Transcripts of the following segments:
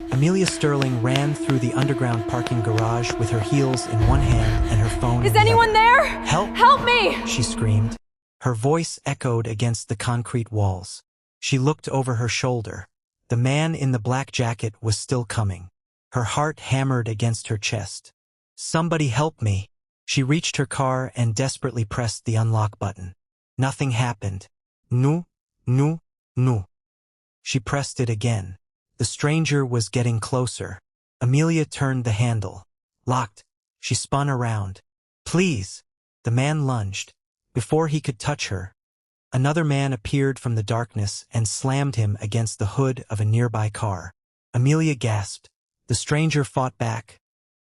Amelia Sterling ran through the underground parking garage with her heels in one hand and her phone in Is the anyone other. there? Help! Help me! She screamed. Her voice echoed against the concrete walls. She looked over her shoulder. The man in the black jacket was still coming. Her heart hammered against her chest. Somebody help me! She reached her car and desperately pressed the unlock button. Nothing happened. No, no, no. She pressed it again. The stranger was getting closer. Amelia turned the handle. Locked. She spun around. Please! The man lunged. Before he could touch her, another man appeared from the darkness and slammed him against the hood of a nearby car. Amelia gasped. The stranger fought back,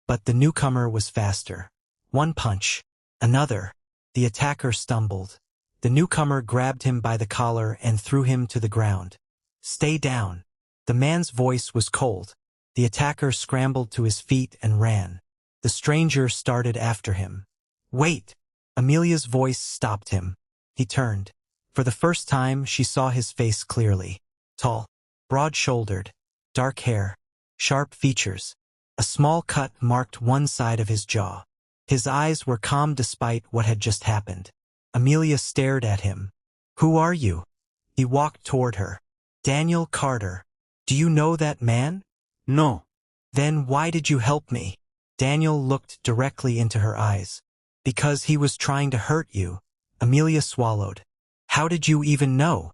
but the newcomer was faster. One punch. Another. The attacker stumbled. The newcomer grabbed him by the collar and threw him to the ground. Stay down. The man's voice was cold. The attacker scrambled to his feet and ran. The stranger started after him. Wait! Amelia's voice stopped him. He turned. For the first time, she saw his face clearly. Tall, broad-shouldered, dark hair, sharp features. A small cut marked one side of his jaw. His eyes were calm despite what had just happened. Amelia stared at him. Who are you? He walked toward her. Daniel Carter. Do you know that man? No. Then why did you help me? Daniel looked directly into her eyes. Because he was trying to hurt you. Amelia swallowed. How did you even know?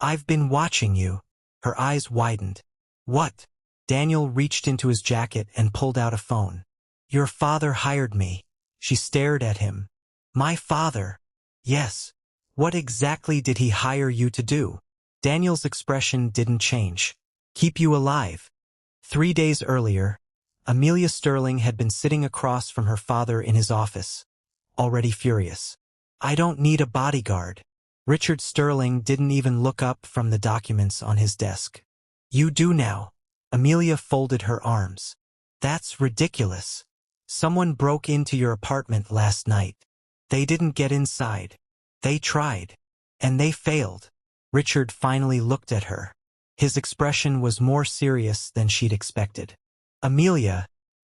I've been watching you. Her eyes widened. What? Daniel reached into his jacket and pulled out a phone. Your father hired me. She stared at him. My father? Yes. What exactly did he hire you to do? Daniel's expression didn't change. Keep you alive. 3 days earlier, Amelia Sterling had been sitting across from her father in his office, already furious. I don't need a bodyguard. Richard Sterling didn't even look up from the documents on his desk. You do now. Amelia folded her arms. That's ridiculous. Someone broke into your apartment last night. They didn't get inside. They tried. And they failed. Richard finally looked at her. His expression was more serious than she'd expected. Amelia,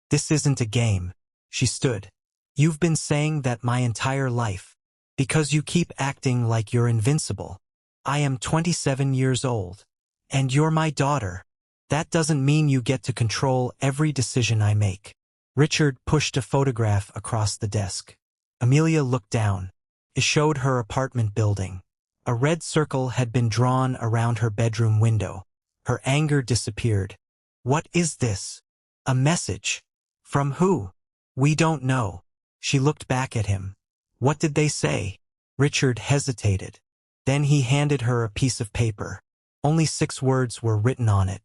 this isn't a game. She stood. You've been saying that my entire life. Because you keep acting like you're invincible. I am 27 years old. And you're my daughter. That doesn't mean you get to control every decision I make. Richard pushed a photograph across the desk. Amelia looked down. It showed her apartment building. A red circle had been drawn around her bedroom window. Her anger disappeared. What is this? A message. From who? We don't know. She looked back at him. What did they say? Richard hesitated. Then he handed her a piece of paper. Only 6 words were written on it.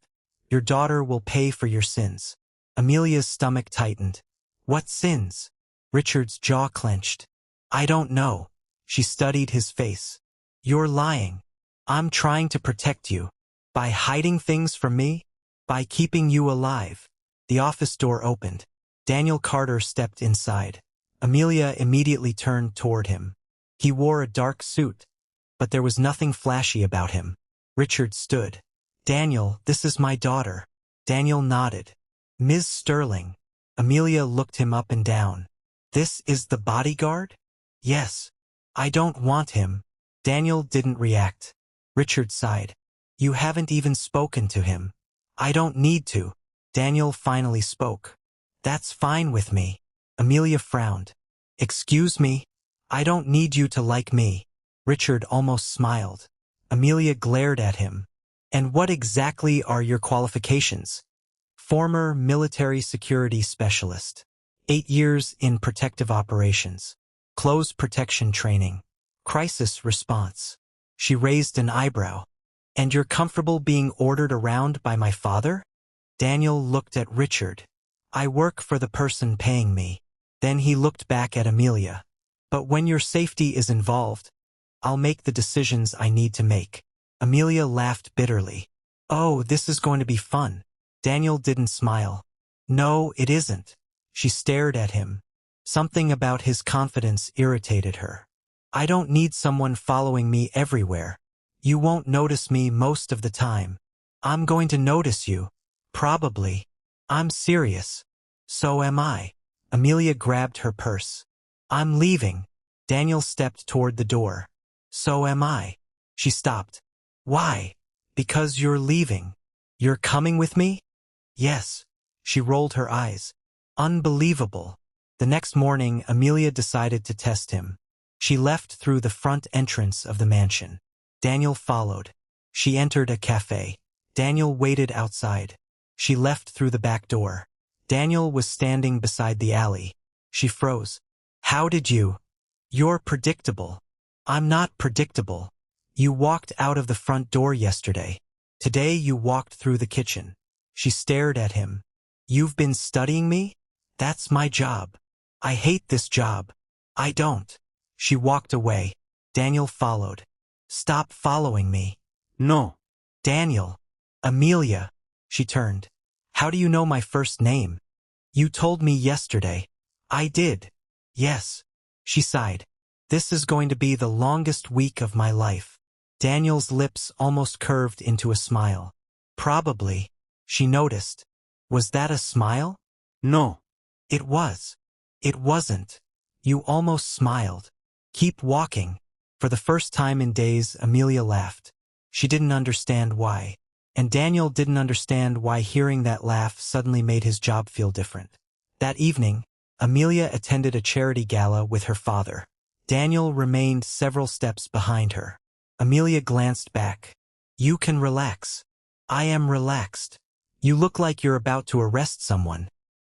Your daughter will pay for your sins. Amelia's stomach tightened. What sins? Richard's jaw clenched. I don't know. She studied his face. You're lying. I'm trying to protect you. By hiding things from me? By keeping you alive. The office door opened. Daniel Carter stepped inside. Amelia immediately turned toward him. He wore a dark suit, but there was nothing flashy about him. Richard stood. Daniel, this is my daughter. Daniel nodded. Ms. Sterling. Amelia looked him up and down. This is the bodyguard? Yes. I don't want him. Daniel didn't react. Richard sighed. You haven't even spoken to him. I don't need to. Daniel finally spoke. That's fine with me. Amelia frowned. Excuse me? I don't need you to like me. Richard almost smiled. Amelia glared at him. And what exactly are your qualifications? Former military security specialist. 8 years in protective operations. Close protection training. Crisis response. She raised an eyebrow. And you're comfortable being ordered around by my father? Daniel looked at Richard. I work for the person paying me. Then he looked back at Amelia. But when your safety is involved, I'll make the decisions I need to make. Amelia laughed bitterly. Oh, this is going to be fun. Daniel didn't smile. No, it isn't. She stared at him. Something about his confidence irritated her. I don't need someone following me everywhere. You won't notice me most of the time. I'm going to notice you. Probably. I'm serious. So am I. Amelia grabbed her purse. I'm leaving. Daniel stepped toward the door. So am I. She stopped. Why? Because you're leaving. You're coming with me? Yes. She rolled her eyes. Unbelievable. The next morning, Amelia decided to test him. She left through the front entrance of the mansion. Daniel followed. She entered a cafe. Daniel waited outside. She left through the back door. Daniel was standing beside the alley. She froze. How did you? You're predictable. I'm not predictable. You walked out of the front door yesterday. Today you walked through the kitchen. She stared at him. You've been studying me? That's my job. I hate this job. I don't. She walked away. Daniel followed. Stop following me. No. Daniel. Amelia. She turned. How do you know my first name? You told me yesterday. I did. Yes. She sighed. This is going to be the longest week of my life. Daniel's lips almost curved into a smile. Probably. She noticed. Was that a smile? No. It was. It wasn't. You almost smiled. Keep walking. For the first time in days, Amelia laughed. She didn't understand why. And Daniel didn't understand why hearing that laugh suddenly made his job feel different. That evening, Amelia attended a charity gala with her father. Daniel remained several steps behind her. Amelia glanced back. You can relax. I am relaxed. You look like you're about to arrest someone.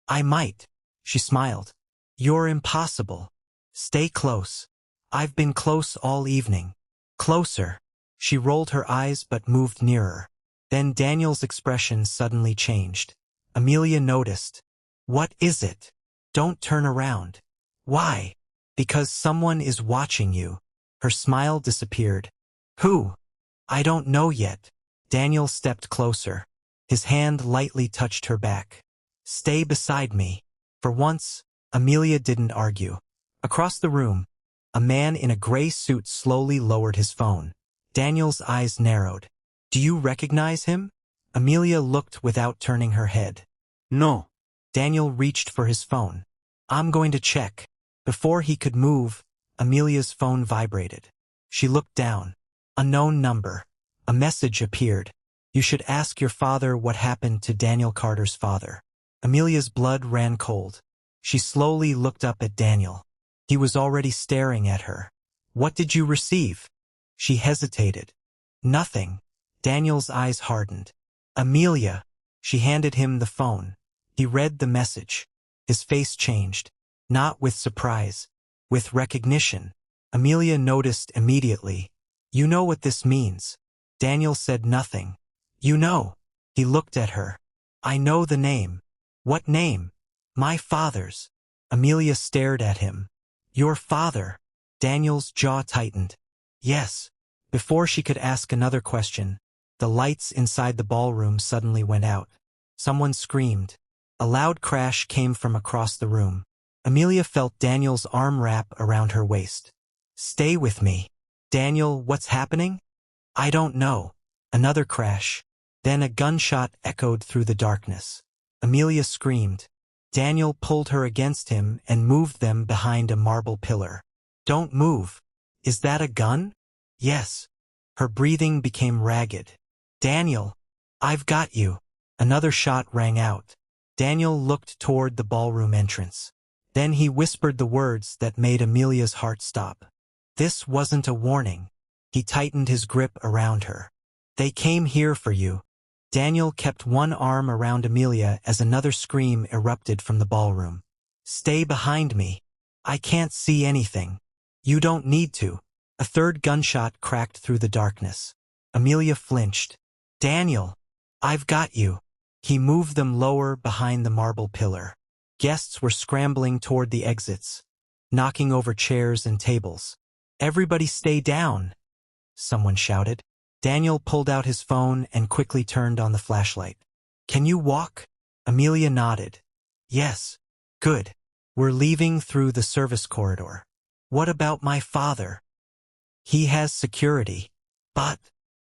I might. She smiled. You're impossible. Stay close. I've been close all evening. Closer. She rolled her eyes but moved nearer. Then Daniel's expression suddenly changed. Amelia noticed. What is it? Don't turn around. Why? Because someone is watching you. Her smile disappeared. Who? I don't know yet. Daniel stepped closer. His hand lightly touched her back. Stay beside me. For once, Amelia didn't argue. Across the room, a man in a gray suit slowly lowered his phone. Daniel's eyes narrowed. Do you recognize him? Amelia looked without turning her head. No. Daniel reached for his phone. I'm going to check. Before he could move, Amelia's phone vibrated. She looked down. Unknown number. A message appeared. You should ask your father what happened to Daniel Carter's father. Amelia's blood ran cold. She slowly looked up at Daniel. He was already staring at her. What did you receive? She hesitated. Nothing. Daniel's eyes hardened. Amelia. She handed him the phone. He read the message. His face changed. Not with surprise. With recognition. Amelia noticed immediately. You know what this means. Daniel said nothing. You know. He looked at her. I know the name. What name? My father's. Amelia stared at him. Your father. Daniel's jaw tightened. Yes. Before she could ask another question, the lights inside the ballroom suddenly went out. Someone screamed. A loud crash came from across the room. Amelia felt Daniel's arm wrap around her waist. Stay with me. Daniel, what's happening? I don't know. Another crash. Then a gunshot echoed through the darkness. Amelia screamed. Daniel pulled her against him and moved them behind a marble pillar. Don't move. Is that a gun? Yes. Her breathing became ragged. Daniel, I've got you. Another shot rang out. Daniel looked toward the ballroom entrance. Then he whispered the words that made Amelia's heart stop. This wasn't a warning. He tightened his grip around her. They came here for you. Daniel kept one arm around Amelia as another scream erupted from the ballroom. Stay behind me. I can't see anything. You don't need to. A third gunshot cracked through the darkness. Amelia flinched. Daniel, I've got you. He moved them lower behind the marble pillar. Guests were scrambling toward the exits, knocking over chairs and tables. Everybody stay down, someone shouted. Daniel pulled out his phone and quickly turned on the flashlight. Can you walk? Amelia nodded. Yes. Good. We're leaving through the service corridor. What about my father? He has security. But,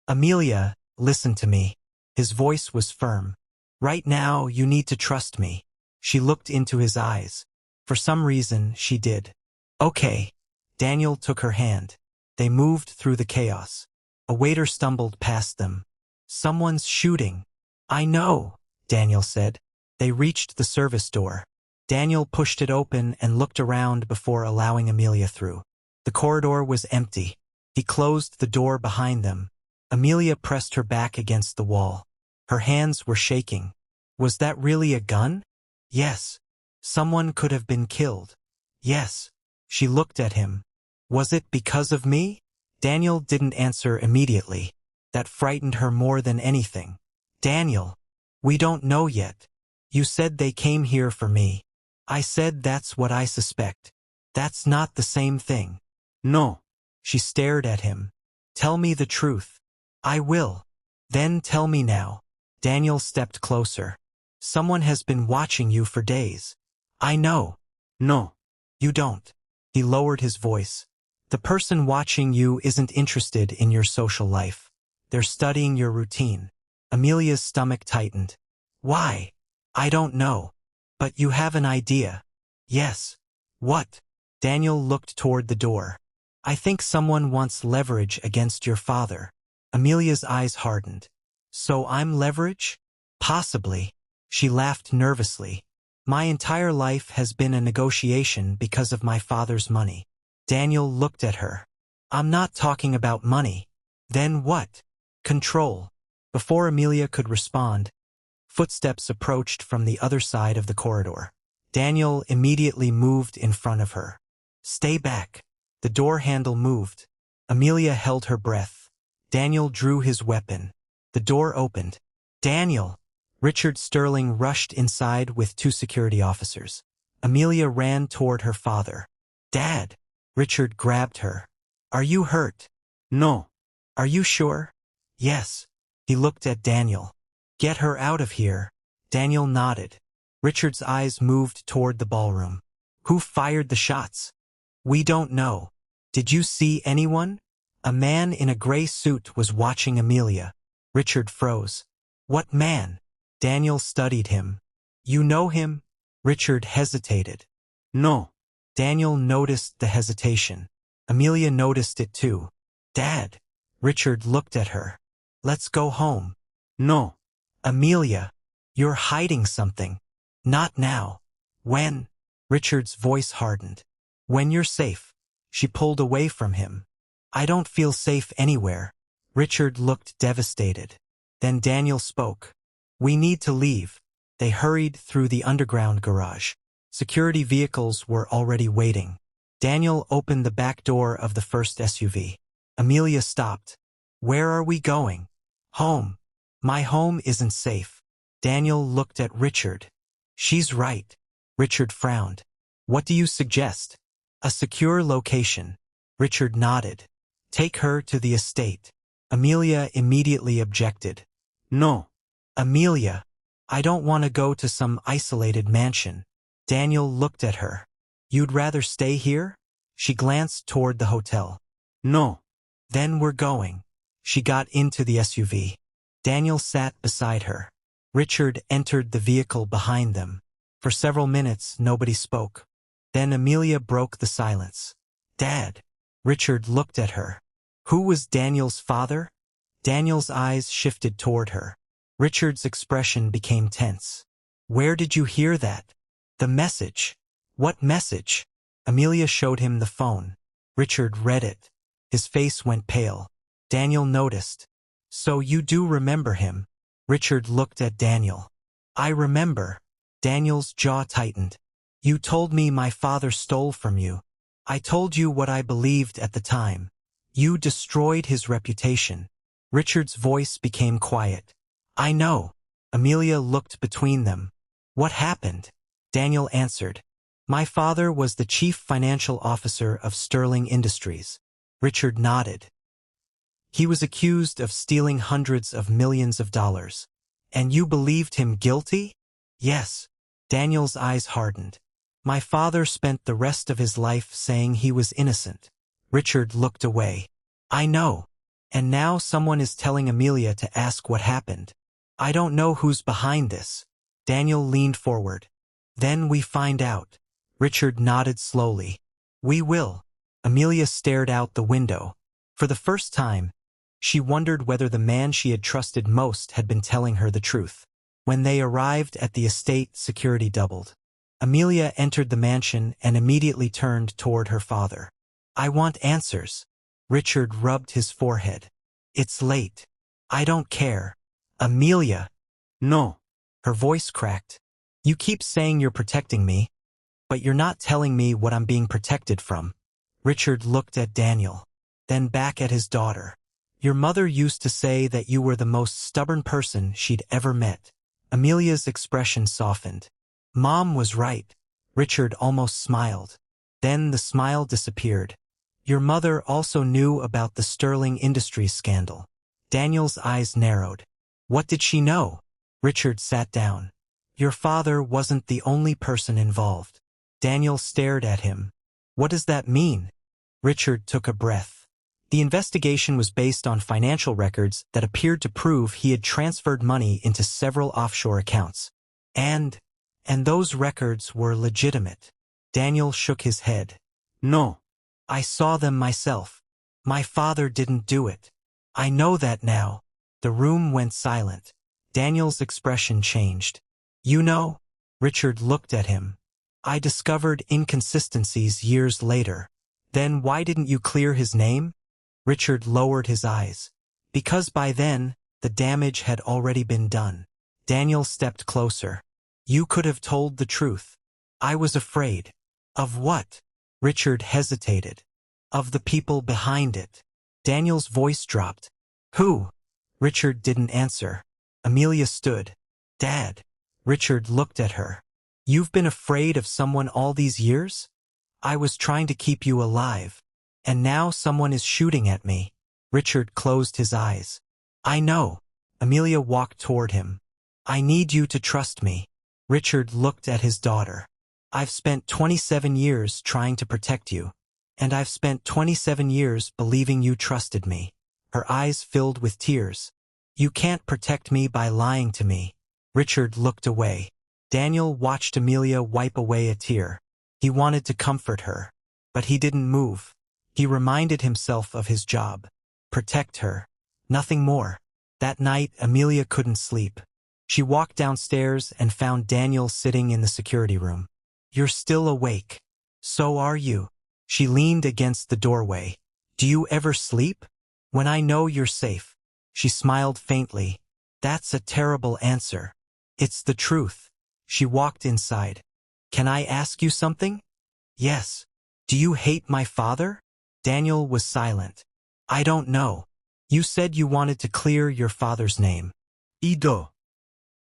Amelia, listen to me. His voice was firm. Right now, you need to trust me. She looked into his eyes. For some reason, she did. Okay. Daniel took her hand. They moved through the chaos. A waiter stumbled past them. Someone's shooting. I know, Daniel said. They reached the service door. Daniel pushed it open and looked around before allowing Amelia through. The corridor was empty. He closed the door behind them. Amelia pressed her back against the wall. Her hands were shaking. Was that really a gun? Yes. Someone could have been killed. Yes. She looked at him. Was it because of me? Daniel didn't answer immediately. That frightened her more than anything. Daniel, we don't know yet. You said they came here for me. I said that's what I suspect. That's not the same thing. No. She stared at him. Tell me the truth. I will. Then tell me now. Daniel stepped closer. Someone has been watching you for days. I know. No. You don't. He lowered his voice. The person watching you isn't interested in your social life. They're studying your routine. Amelia's stomach tightened. Why? I don't know. But you have an idea. Yes. What? Daniel looked toward the door. I think someone wants leverage against your father. Amelia's eyes hardened. So I'm leverage? Possibly. She laughed nervously. My entire life has been a negotiation because of my father's money. Daniel looked at her. I'm not talking about money. Then what? Control. Before Amelia could respond, footsteps approached from the other side of the corridor. Daniel immediately moved in front of her. Stay back. The door handle moved. Amelia held her breath. Daniel drew his weapon. The door opened. Daniel! Richard Sterling rushed inside with 2 security officers. Amelia ran toward her father. Dad! Richard grabbed her. Are you hurt? No. Are you sure? Yes. He looked at Daniel. Get her out of here. Daniel nodded. Richard's eyes moved toward the ballroom. Who fired the shots? We don't know. Did you see anyone? A man in a gray suit was watching Amelia. Richard froze. What man? Daniel studied him. You know him? Richard hesitated. No. Daniel noticed the hesitation. Amelia noticed it too. Dad. Richard looked at her. Let's go home. No. Amelia. You're hiding something. Not now. When? Richard's voice hardened. When you're safe. She pulled away from him. I don't feel safe anywhere. Richard looked devastated. Then Daniel spoke. We need to leave. They hurried through the underground garage. Security vehicles were already waiting. Daniel opened the back door of the first SUV. Amelia stopped. Where are we going? Home. My home isn't safe. Daniel looked at Richard. She's right. Richard frowned. What do you suggest? A secure location. Richard nodded. Take her to the estate. Amelia immediately objected. No. Amelia. I don't want to go to some isolated mansion. Daniel looked at her. You'd rather stay here? She glanced toward the hotel. No. Then we're going. She got into the SUV. Daniel sat beside her. Richard entered the vehicle behind them. For several minutes, nobody spoke. Then Amelia broke the silence. Dad. Richard looked at her. Who was Daniel's father? Daniel's eyes shifted toward her. Richard's expression became tense. Where did you hear that? The message. What message? Amelia showed him the phone. Richard read it. His face went pale. Daniel noticed. So you do remember him? Richard looked at Daniel. I remember. Daniel's jaw tightened. You told me my father stole from you. I told you what I believed at the time. You destroyed his reputation. Richard's voice became quiet. I know. Amelia looked between them. What happened? Daniel answered. My father was the chief financial officer of Sterling Industries. Richard nodded. He was accused of stealing hundreds of millions of dollars. And you believed him guilty? Yes. Daniel's eyes hardened. My father spent the rest of his life saying he was innocent. Richard looked away. I know. And now someone is telling Amelia to ask what happened. I don't know who's behind this. Daniel leaned forward. Then we find out. Richard nodded slowly. We will. Amelia stared out the window. For the first time, she wondered whether the man she had trusted most had been telling her the truth. When they arrived at the estate, security doubled. Amelia entered the mansion and immediately turned toward her father. I want answers. Richard rubbed his forehead. It's late. I don't care. Amelia. No. Her voice cracked. You keep saying you're protecting me, but you're not telling me what I'm being protected from. Richard looked at Daniel, then back at his daughter. Your mother used to say that you were the most stubborn person she'd ever met. Amelia's expression softened. Mom was right. Richard almost smiled. Then the smile disappeared. Your mother also knew about the Sterling Industries scandal. Daniel's eyes narrowed. What did she know? Richard sat down. Your father wasn't the only person involved. Daniel stared at him. What does that mean? Richard took a breath. The investigation was based on financial records that appeared to prove he had transferred money into several offshore accounts. And those records were legitimate. Daniel shook his head. No. I saw them myself. My father didn't do it. I know that now. The room went silent. Daniel's expression changed. You know? Richard looked at him. I discovered inconsistencies years later. Then why didn't you clear his name? Richard lowered his eyes. Because by then, the damage had already been done. Daniel stepped closer. You could have told the truth. I was afraid. Of what? Richard hesitated. Of the people behind it. Daniel's voice dropped. Who? Richard didn't answer. Amelia stood. Dad. Richard looked at her. You've been afraid of someone all these years? I was trying to keep you alive. And now someone is shooting at me. Richard closed his eyes. I know. Amelia walked toward him. I need you to trust me. Richard looked at his daughter. I've spent 27 years trying to protect you. And I've spent 27 years believing you trusted me. Her eyes filled with tears. You can't protect me by lying to me. Richard looked away. Daniel watched Amelia wipe away a tear. He wanted to comfort her, but he didn't move. He reminded himself of his job. Protect her. Nothing more. That night, Amelia couldn't sleep. She walked downstairs and found Daniel sitting in the security room. You're still awake. So are you. She leaned against the doorway. Do you ever sleep? When I know you're safe. She smiled faintly. That's a terrible answer. It's the truth. She walked inside. Can I ask you something? Yes. Do you hate my father? Daniel was silent. I don't know. You said you wanted to clear your father's name. Ido.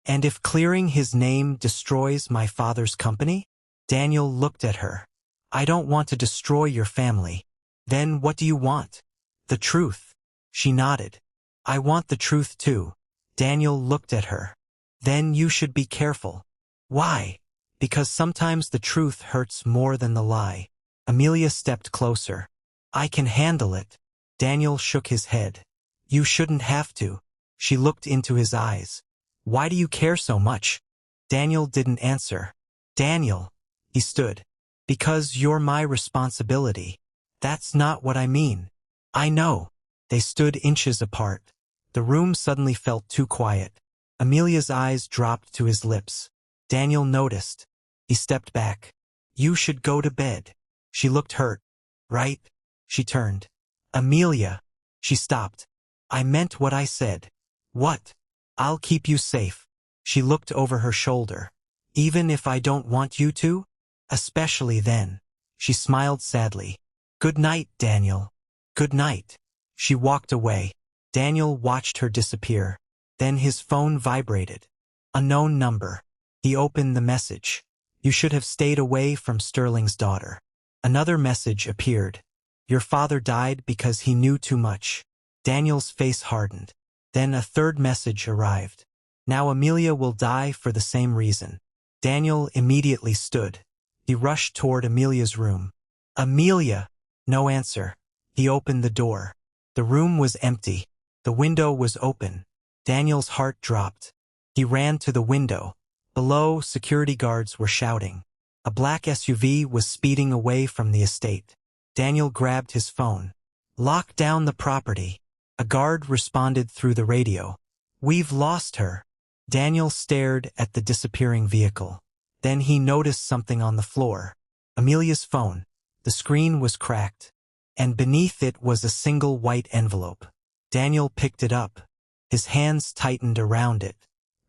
And if clearing his name destroys my father's company? Daniel looked at her. I don't want to destroy your family. Then what do you want? The truth. She nodded. I want the truth too. Daniel looked at her. Then you should be careful. Why? Because sometimes the truth hurts more than the lie. Amelia stepped closer. I can handle it. Daniel shook his head. You shouldn't have to. She looked into his eyes. Why do you care so much? Daniel didn't answer. Daniel. He stood. Because you're my responsibility. That's not what I mean. I know. They stood inches apart. The room suddenly felt too quiet. Amelia's eyes dropped to his lips. Daniel noticed. He stepped back. You should go to bed. She looked hurt. Right? She turned. Amelia. She stopped. I meant what I said. What? I'll keep you safe. She looked over her shoulder. Even if I don't want you to? Especially then. She smiled sadly. Good night, Daniel. Good night. She walked away. Daniel watched her disappear. Then his phone vibrated. Unknown number. He opened the message. You should have stayed away from Sterling's daughter. Another message appeared. Your father died because he knew too much. Daniel's face hardened. Then a third message arrived. Now Amelia will die for the same reason. Daniel immediately stood. He rushed toward Amelia's room. Amelia! No answer. He opened the door. The room was empty. The window was open. Daniel's heart dropped. He ran to the window. Below, security guards were shouting. A black SUV was speeding away from the estate. Daniel grabbed his phone. "Lock down the property." A guard responded through the radio. "We've lost her." Daniel stared at the disappearing vehicle. Then he noticed something on the floor. Amelia's phone. The screen was cracked, and beneath it was a single white envelope. Daniel picked it up. His hands tightened around it.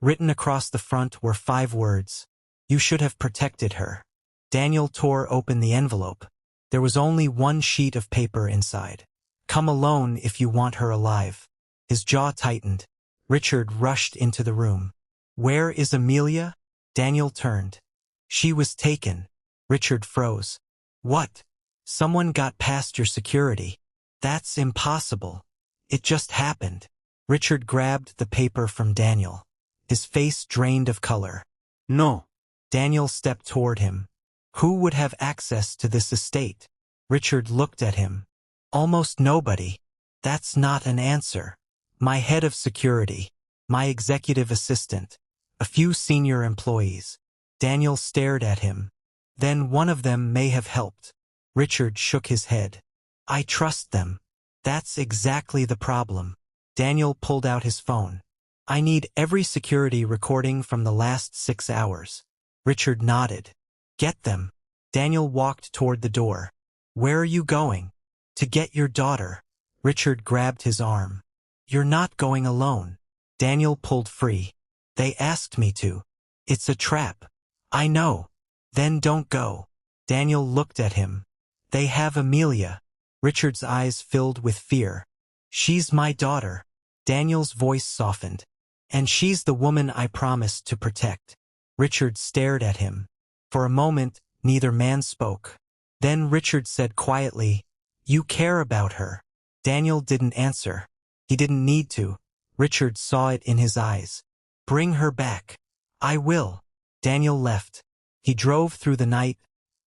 Written across the front were 5 words. "You should have protected her." Daniel tore open the envelope. There was only 1 sheet of paper inside. "Come alone if you want her alive." His jaw tightened. Richard rushed into the room. "Where is Amelia?" Daniel turned. "She was taken." Richard froze. "What? Someone got past your security." "That's impossible. It just happened." Richard grabbed the paper from Daniel. His face drained of color. "No." Daniel stepped toward him. "Who would have access to this estate?" Richard looked at him. "Almost nobody." "That's not an answer." "My head of security. My executive assistant. A few senior employees." Daniel stared at him. "Then one of them may have helped." Richard shook his head. "I trust them." "That's exactly the problem." Daniel pulled out his phone. "I need every security recording from the last 6 hours." Richard nodded. "Get them." Daniel walked toward the door. "Where are you going?" "To get your daughter." Richard grabbed his arm. "You're not going alone." Daniel pulled free. "They asked me to." "It's a trap." "I know." "Then don't go." Daniel looked at him. "They have Amelia." Richard's eyes filled with fear. "She's my daughter." Daniel's voice softened. "And she's the woman I promised to protect." Richard stared at him. For a moment, neither man spoke. Then Richard said quietly, "You care about her." Daniel didn't answer. He didn't need to. Richard saw it in his eyes. "Bring her back." "I will." Daniel left. He drove through the night,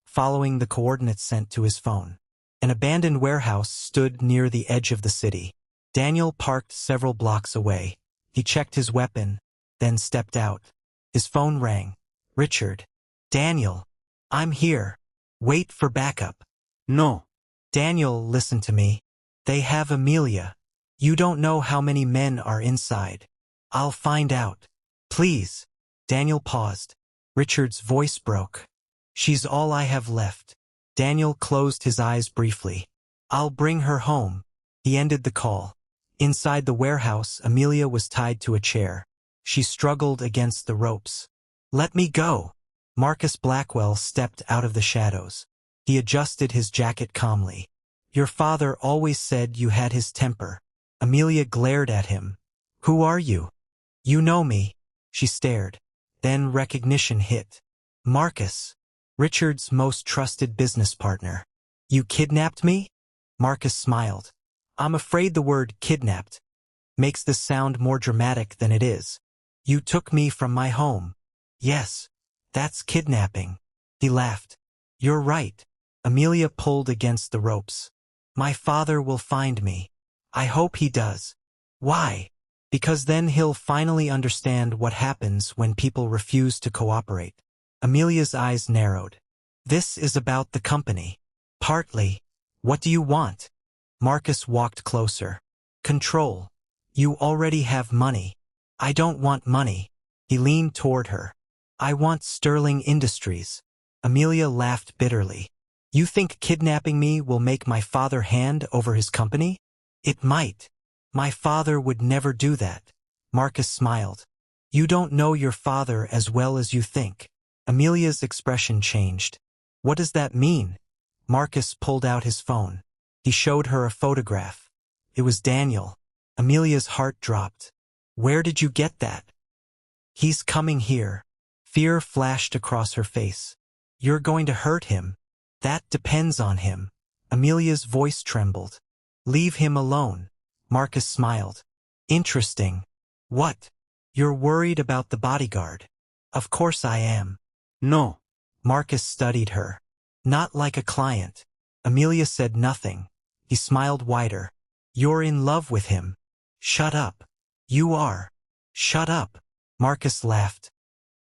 following the coordinates sent to his phone. An abandoned warehouse stood near the edge of the city. Daniel parked several blocks away. He checked his weapon, then stepped out. His phone rang. "Richard." "Daniel." "I'm here." "Wait for backup." "No." "Daniel, listen to me. They have Amelia. You don't know how many men are inside." "I'll find out." "Please." Daniel paused. Richard's voice broke. "She's all I have left." Daniel closed his eyes briefly. "I'll bring her home." He ended the call. Inside the warehouse, Amelia was tied to a chair. She struggled against the ropes. "Let me go." Marcus Blackwell stepped out of the shadows. He adjusted his jacket calmly. "Your father always said you had his temper." Amelia glared at him. "Who are you?" "You know me." She stared. Then recognition hit. "Marcus." Richard's most trusted business partner. "You kidnapped me?" Marcus smiled. "I'm afraid the word kidnapped makes this sound more dramatic than it is. You took me from my home." "Yes, that's kidnapping." He laughed. "You're right." Amelia pulled against the ropes. "My father will find me." "I hope he does." "Why?" "Because then he'll finally understand what happens when people refuse to cooperate." Amelia's eyes narrowed. "This is about the company." "Partly." "What do you want?" Marcus walked closer. "Control. You already have money." "I don't want money." He leaned toward her. "I want Sterling Industries." Amelia laughed bitterly. "You think kidnapping me will make my father hand over his company?" "It might." "My father would never do that." Marcus smiled. "You don't know your father as well as you think." Amelia's expression changed. "What does that mean?" Marcus pulled out his phone. He showed her a photograph. It was Daniel. Amelia's heart dropped. "Where did you get that?" "He's coming here." Fear flashed across her face. "You're going to hurt him." "That depends on him." Amelia's voice trembled. "Leave him alone." Marcus smiled. "Interesting." "What?" "You're worried about the bodyguard." "Of course I am." "No." Marcus studied her. "Not like a client." Amelia said nothing. He smiled wider. "You're in love with him." "Shut up." "You are." "Shut up." Marcus laughed.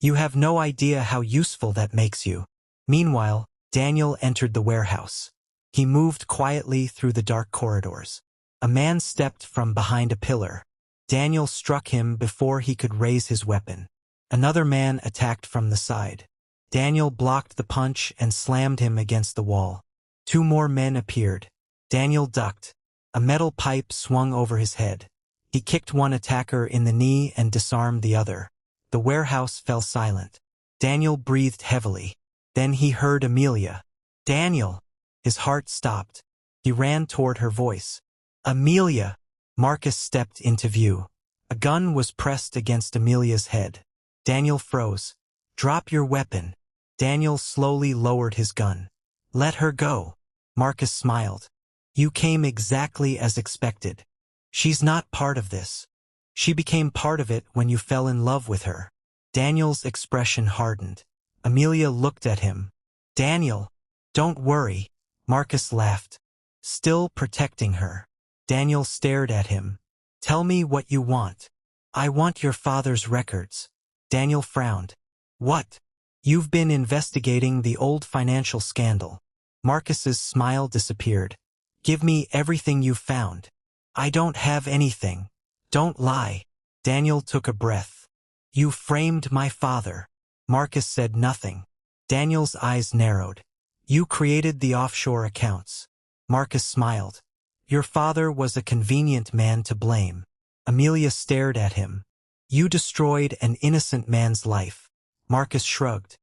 You have no idea how useful that makes you. Meanwhile, Daniel entered the warehouse. He moved quietly through the dark corridors. A man stepped from behind a pillar. Daniel struck him before he could raise his weapon. Another man attacked from the side. Daniel blocked the punch and slammed him against the wall. Two more men appeared. Daniel ducked. A metal pipe swung over his head. He kicked one attacker in the knee and disarmed the other. The warehouse fell silent. Daniel breathed heavily. Then he heard Amelia. Daniel! His heart stopped. He ran toward her voice. Amelia! Marcus stepped into view. A gun was pressed against Amelia's head. Daniel froze. Drop your weapon. Daniel slowly lowered his gun. Let her go. Marcus smiled. You came exactly as expected. She's not part of this. She became part of it when you fell in love with her. Daniel's expression hardened. Amelia looked at him. Daniel! Don't worry. Marcus laughed. Still protecting her. Daniel stared at him. Tell me what you want. I want your father's records. Daniel frowned. What? You've been investigating the old financial scandal. Marcus's smile disappeared. Give me everything you've found. I don't have anything. Don't lie. Daniel took a breath. You framed my father. Marcus said nothing. Daniel's eyes narrowed. You created the offshore accounts. Marcus smiled. Your father was a convenient man to blame. Amelia stared at him. You destroyed an innocent man's life. Marcus shrugged.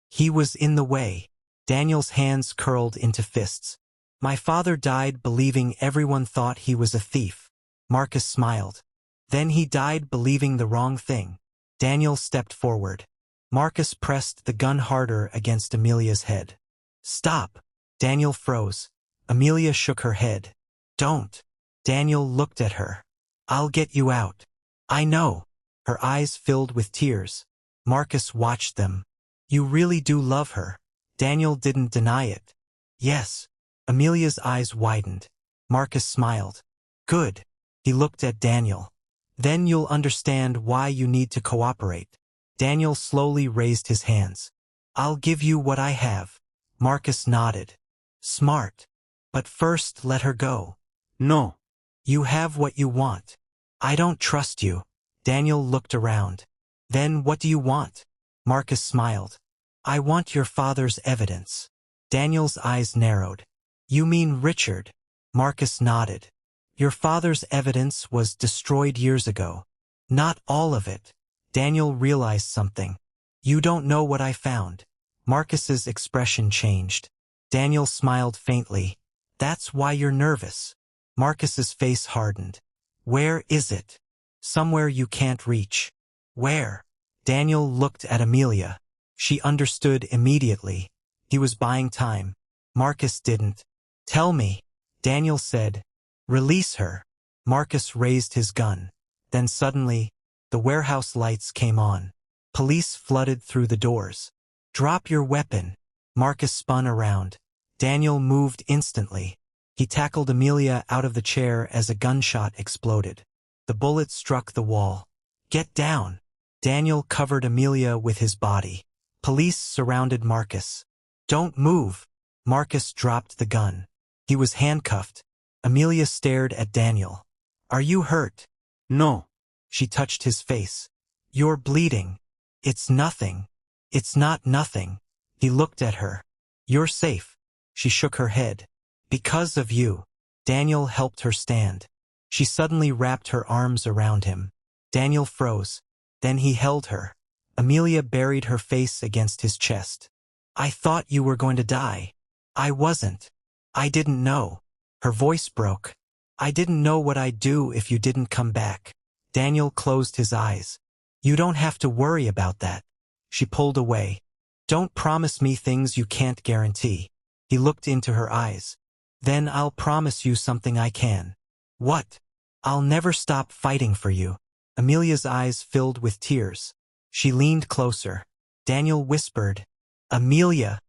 He was in the way. Daniel's hands curled into fists. My father died believing everyone thought he was a thief. Marcus smiled. Then he died believing the wrong thing. Daniel stepped forward. Marcus pressed the gun harder against Amelia's head. Stop! Daniel froze. Amelia shook her head. Don't. Daniel looked at her. I'll get you out. I know. Her eyes filled with tears. Marcus watched them. You really do love her. Daniel didn't deny it. Yes. Amelia's eyes widened. Marcus smiled. Good. He looked at Daniel. Then you'll understand why you need to cooperate. Daniel slowly raised his hands. I'll give you what I have. Marcus nodded. Smart. But first let her go. No. You have what you want. I don't trust you. Daniel looked around. Then what do you want? Marcus smiled. I want your father's evidence. Daniel's eyes narrowed. You mean Richard? Marcus nodded. Your father's evidence was destroyed years ago. Not all of it. Daniel realized something. You don't know what I found. Marcus's expression changed. Daniel smiled faintly. That's why you're nervous. Marcus's face hardened. Where is it? Somewhere you can't reach. Where? Daniel looked at Amelia. She understood immediately. He was buying time. Marcus didn't. Tell me. Daniel said. Release her. Marcus raised his gun. Then suddenly, the warehouse lights came on. Police flooded through the doors. Drop your weapon. Marcus spun around. Daniel moved instantly. He tackled Amelia out of the chair as a gunshot exploded. The bullet struck the wall. Get down. Daniel covered Amelia with his body. Police surrounded Marcus. Don't move. Marcus dropped the gun. He was handcuffed. Amelia stared at Daniel. Are you hurt? No. She touched his face. You're bleeding. It's nothing. It's not nothing. He looked at her. You're safe. She shook her head. Because of you. Daniel helped her stand. She suddenly wrapped her arms around him. Daniel froze. Then he held her. Amelia buried her face against his chest. I thought you were going to die. I wasn't. I didn't know. Her voice broke. I didn't know what I'd do if you didn't come back. Daniel closed his eyes. You don't have to worry about that. She pulled away. Don't promise me things you can't guarantee. He looked into her eyes. Then I'll promise you something I can. What? I'll never stop fighting for you. Amelia's eyes filled with tears. She leaned closer. Daniel whispered, Amelia,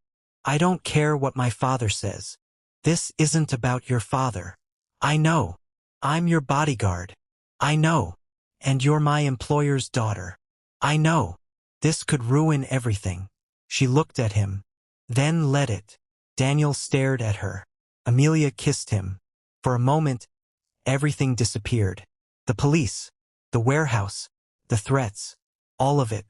I don't care what my father says. This isn't about your father. I know. I'm your bodyguard. I know. And you're my employer's daughter. I know. This could ruin everything. She looked at him. Then let it. Daniel stared at her. Amelia kissed him. For a moment, everything disappeared. The police, the warehouse, the threats, all of it.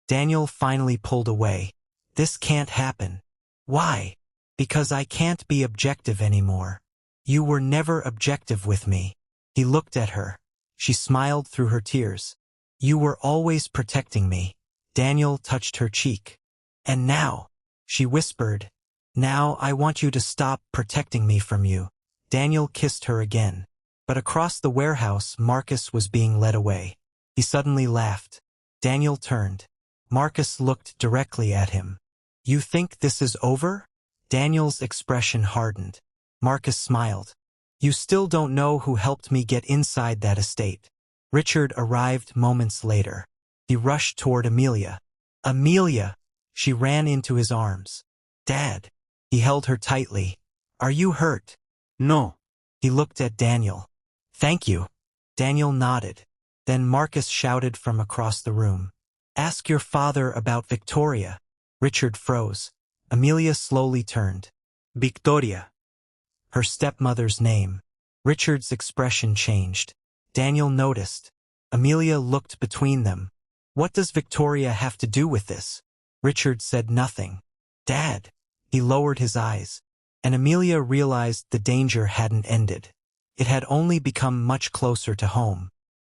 Daniel finally pulled away. This can't happen. Why? Because I can't be objective anymore. You were never objective with me. He looked at her. She smiled through her tears. You were always protecting me. Daniel touched her cheek. And now, she whispered, now I want you to stop protecting me from you. Daniel kissed her again. But across the warehouse, Marcus was being led away. He suddenly laughed. Daniel turned. Marcus looked directly at him. You think this is over? Daniel's expression hardened. Marcus smiled. You still don't know who helped me get inside that estate. Richard arrived moments later. He rushed toward Amelia. Amelia! She ran into his arms. Dad! He held her tightly. Are you hurt? No. He looked at Daniel. Thank you. Daniel nodded. Then Marcus shouted from across the room. Ask your father about Victoria. Richard froze. Amelia slowly turned. Victoria. Her stepmother's name. Richard's expression changed. Daniel noticed. Amelia looked between them. What does Victoria have to do with this? Richard said nothing. Dad. He lowered his eyes. And Amelia realized the danger hadn't ended. It had only become much closer to home.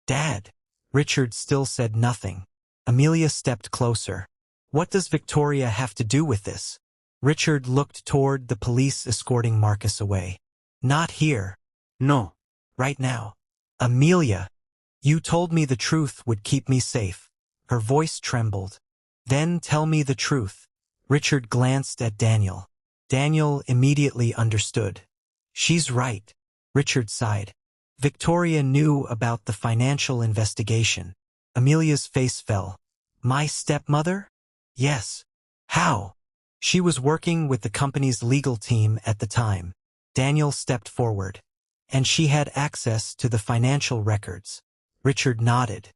Dad. Richard still said nothing. Amelia stepped closer. What does Victoria have to do with this? Richard looked toward the police escorting Marcus away. Not here. No. Right now. Amelia. You told me the truth would keep me safe. Her voice trembled. Then tell me the truth. Richard glanced at Daniel. Daniel immediately understood. She's right. Richard sighed. Victoria knew about the financial investigation. Amelia's face fell. My stepmother? Yes. How? She was working with the company's legal team at the time. Daniel stepped forward. And she had access to the financial records. Richard nodded.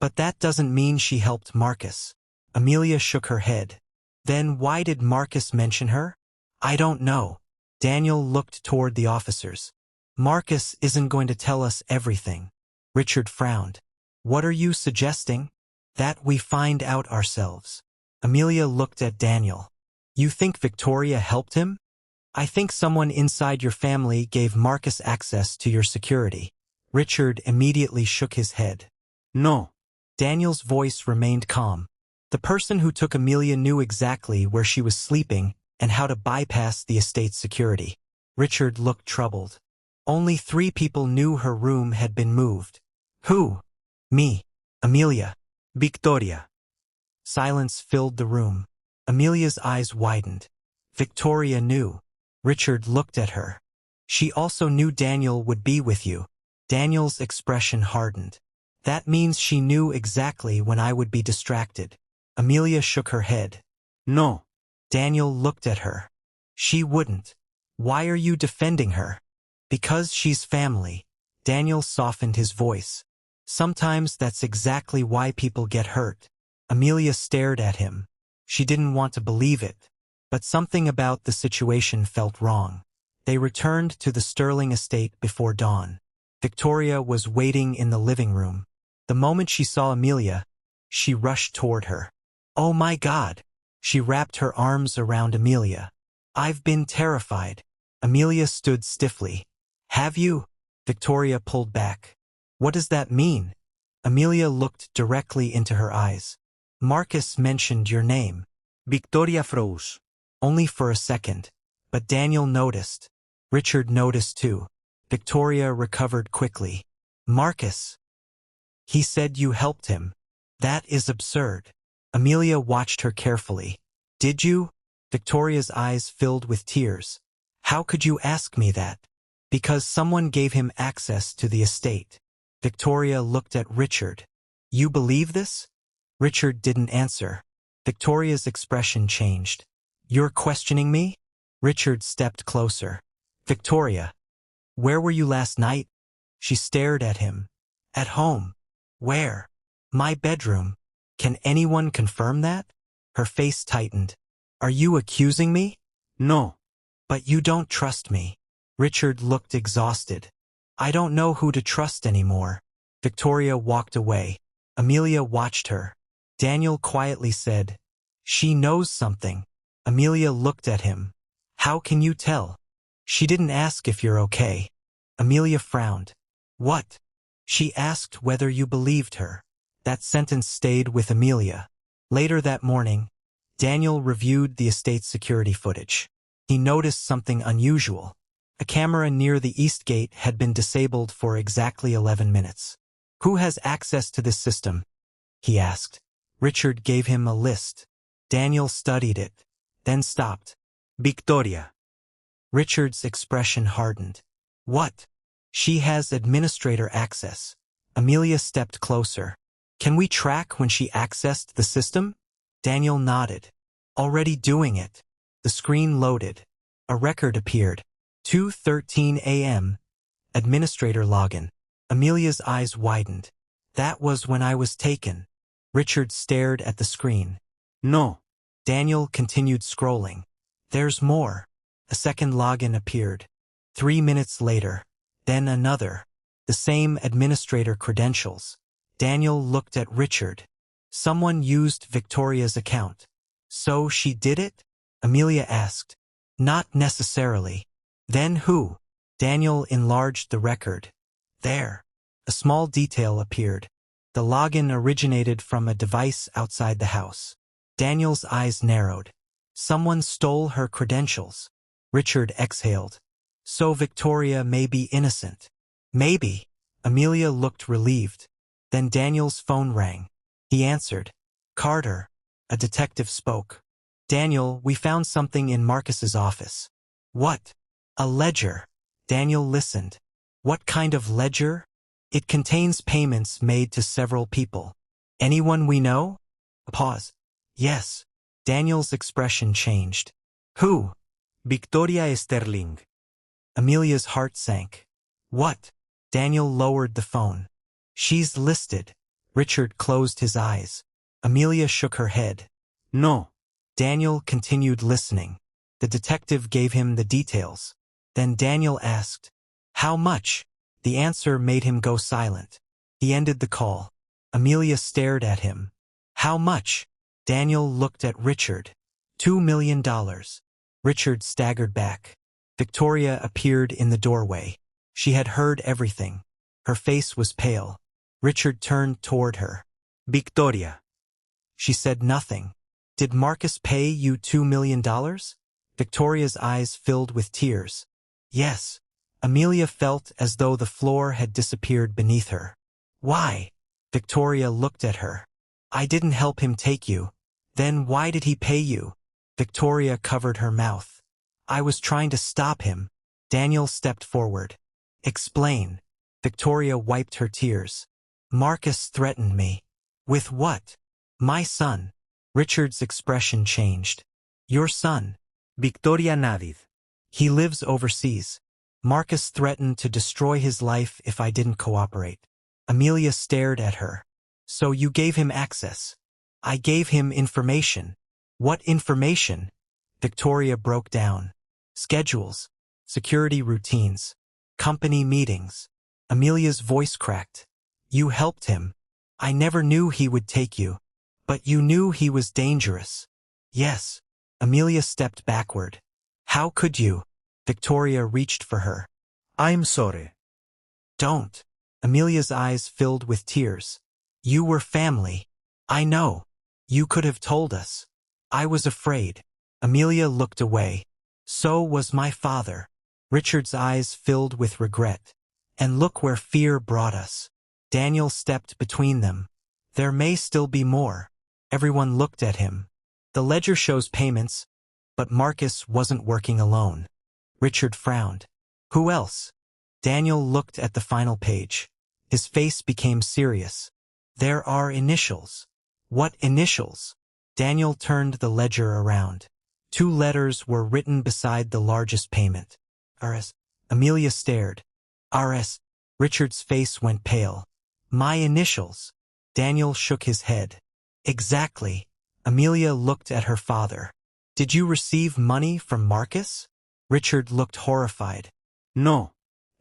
But that doesn't mean she helped Marcus. Amelia shook her head. Then why did Marcus mention her? I don't know. Daniel looked toward the officers. Marcus isn't going to tell us everything. Richard frowned. What are you suggesting? That we find out ourselves. Amelia looked at Daniel. You think Victoria helped him? I think someone inside your family gave Marcus access to your security. Richard immediately shook his head. No. Daniel's voice remained calm. The person who took Amelia knew exactly where she was sleeping and how to bypass the estate's security. Richard looked troubled. Only 3 people knew her room had been moved. Who? Me. Amelia. Victoria. Silence filled the room. Amelia's eyes widened. Victoria knew. Richard looked at her. She also knew Daniel would be with you. Daniel's expression hardened. That means she knew exactly when I would be distracted. Amelia shook her head. No. Daniel looked at her. She wouldn't. Why are you defending her? Because she's family. Daniel softened his voice. Sometimes that's exactly why people get hurt. Amelia stared at him. She didn't want to believe it. But something about the situation felt wrong. They returned to the Sterling estate before dawn. Victoria was waiting in the living room. The moment she saw Amelia, she rushed toward her. Oh my God! She wrapped her arms around Amelia. I've been terrified. Amelia stood stiffly. Have you? Victoria pulled back. What does that mean? Amelia looked directly into her eyes. Marcus mentioned your name. Victoria froze. Only for a second. But Daniel noticed. Richard noticed too. Victoria recovered quickly. Marcus. He said you helped him. That is absurd. Amelia watched her carefully. Did you? Victoria's eyes filled with tears. How could you ask me that? Because someone gave him access to the estate. Victoria looked at Richard. You believe this? Richard didn't answer. Victoria's expression changed. You're questioning me? Richard stepped closer. Victoria. Where were you last night? She stared at him. At home. Where? My bedroom. Can anyone confirm that? Her face tightened. Are you accusing me? No. But you don't trust me. Richard looked exhausted. I don't know who to trust anymore. Victoria walked away. Amelia watched her. Daniel quietly said, She knows something. Amelia looked at him. How can you tell? She didn't ask if you're okay. Amelia frowned. What? She asked whether you believed her. That sentence stayed with Amelia. Later that morning, Daniel reviewed the estate's security footage. He noticed something unusual. A camera near the east gate had been disabled for exactly 11 minutes. Who has access to this system? He asked. Richard gave him a list. Daniel studied it, then stopped. Victoria. Richard's expression hardened. What? She has administrator access. Amelia stepped closer. Can we track when she accessed the system? Daniel nodded. Already doing it. The screen loaded. A record appeared. 2:13 a.m. Administrator login. Amelia's eyes widened. That was when I was taken. Richard stared at the screen. No. Daniel continued scrolling. There's more. A second login appeared. 3 minutes later. Then another. The same administrator credentials. Daniel looked at Richard. Someone used Victoria's account. So she did it? Amelia asked. Not necessarily. Then who? Daniel enlarged the record. There. A small detail appeared. The login originated from a device outside the house. Daniel's eyes narrowed. Someone stole her credentials. Richard exhaled. So Victoria may be innocent. Maybe. Amelia looked relieved. Then Daniel's phone rang. He answered. Carter. A detective spoke. Daniel, we found something in Marcus's office. What? A ledger. Daniel listened. What kind of ledger? It contains payments made to several people. Anyone we know? A pause. Yes. Daniel's expression changed. Who? Victoria Sterling. Amelia's heart sank. What? Daniel lowered the phone. She's listed. Richard closed his eyes. Amelia shook her head. No. Daniel continued listening. The detective gave him the details. Then Daniel asked, How much? The answer made him go silent. He ended the call. Amelia stared at him. How much? Daniel looked at Richard. $2 million. Richard staggered back. Victoria appeared in the doorway. She had heard everything. Her face was pale. Richard turned toward her. Victoria. She said nothing. Did Marcus pay you $2 million? Victoria's eyes filled with tears. Yes. Amelia felt as though the floor had disappeared beneath her. Why? Victoria looked at her. I didn't help him take you. Then why did he pay you? Victoria covered her mouth. I was trying to stop him. Daniel stepped forward. Explain. Victoria wiped her tears. Marcus threatened me. With what? My son. Richard's expression changed. Your son. Victoria Navid. He lives overseas. Marcus threatened to destroy his life if I didn't cooperate. Amelia stared at her. So you gave him access. I gave him information. What information? Victoria broke down. Schedules. Security routines. Company meetings. Amelia's voice cracked. You helped him. I never knew he would take you. But you knew he was dangerous. Yes. Amelia stepped backward. How could you? Victoria reached for her. I'm sorry. Don't. Amelia's eyes filled with tears. You were family. I know. You could have told us. I was afraid. Amelia looked away. So was my father. Richard's eyes filled with regret. And look where fear brought us. Daniel stepped between them. There may still be more. Everyone looked at him. The ledger shows payments, but Marcus wasn't working alone. Richard frowned. Who else? Daniel looked at the final page. His face became serious. There are initials. What initials? Daniel turned the ledger around. 2 letters were written beside the largest payment. RS. Amelia stared. RS. Richard's face went pale. My initials. Daniel shook his head. Exactly. Amelia looked at her father. Did you receive money from Marcus? Richard looked horrified. No.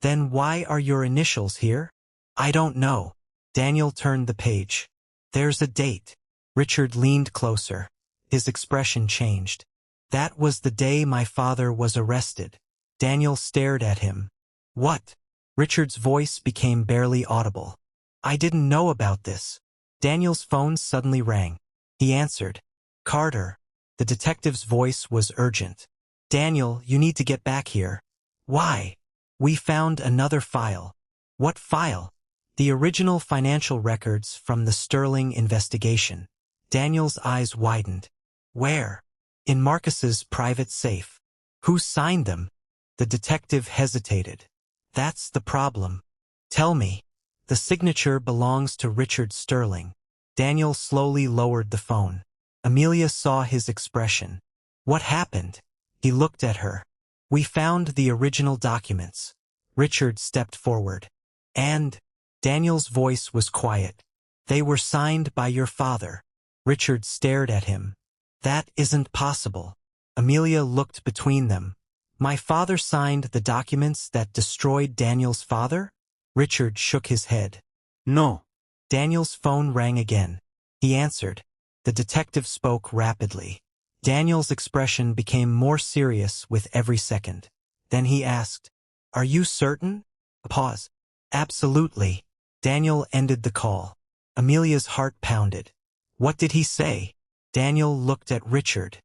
Then why are your initials here? I don't know. Daniel turned the page. There's a date. Richard leaned closer. His expression changed. That was the day my father was arrested. Daniel stared at him. What? Richard's voice became barely audible. I didn't know about this. Daniel's phone suddenly rang. He answered. Carter. The detective's voice was urgent. Daniel, you need to get back here. Why? We found another file. What file? The original financial records from the Sterling investigation. Daniel's eyes widened. Where? In Marcus's private safe. Who signed them? The detective hesitated. That's the problem. Tell me. The signature belongs to Richard Sterling. Daniel slowly lowered the phone. Amelia saw his expression. What happened? He looked at her. We found the original documents. Richard stepped forward. And? Daniel's voice was quiet. They were signed by your father. Richard stared at him. That isn't possible. Amelia looked between them. My father signed the documents that destroyed Daniel's father? Richard shook his head. No. Daniel's phone rang again. He answered. The detective spoke rapidly. Daniel's expression became more serious with every second. Then he asked, Are you certain? A pause. Absolutely. Daniel ended the call. Amelia's heart pounded. What did he say? Daniel looked at Richard.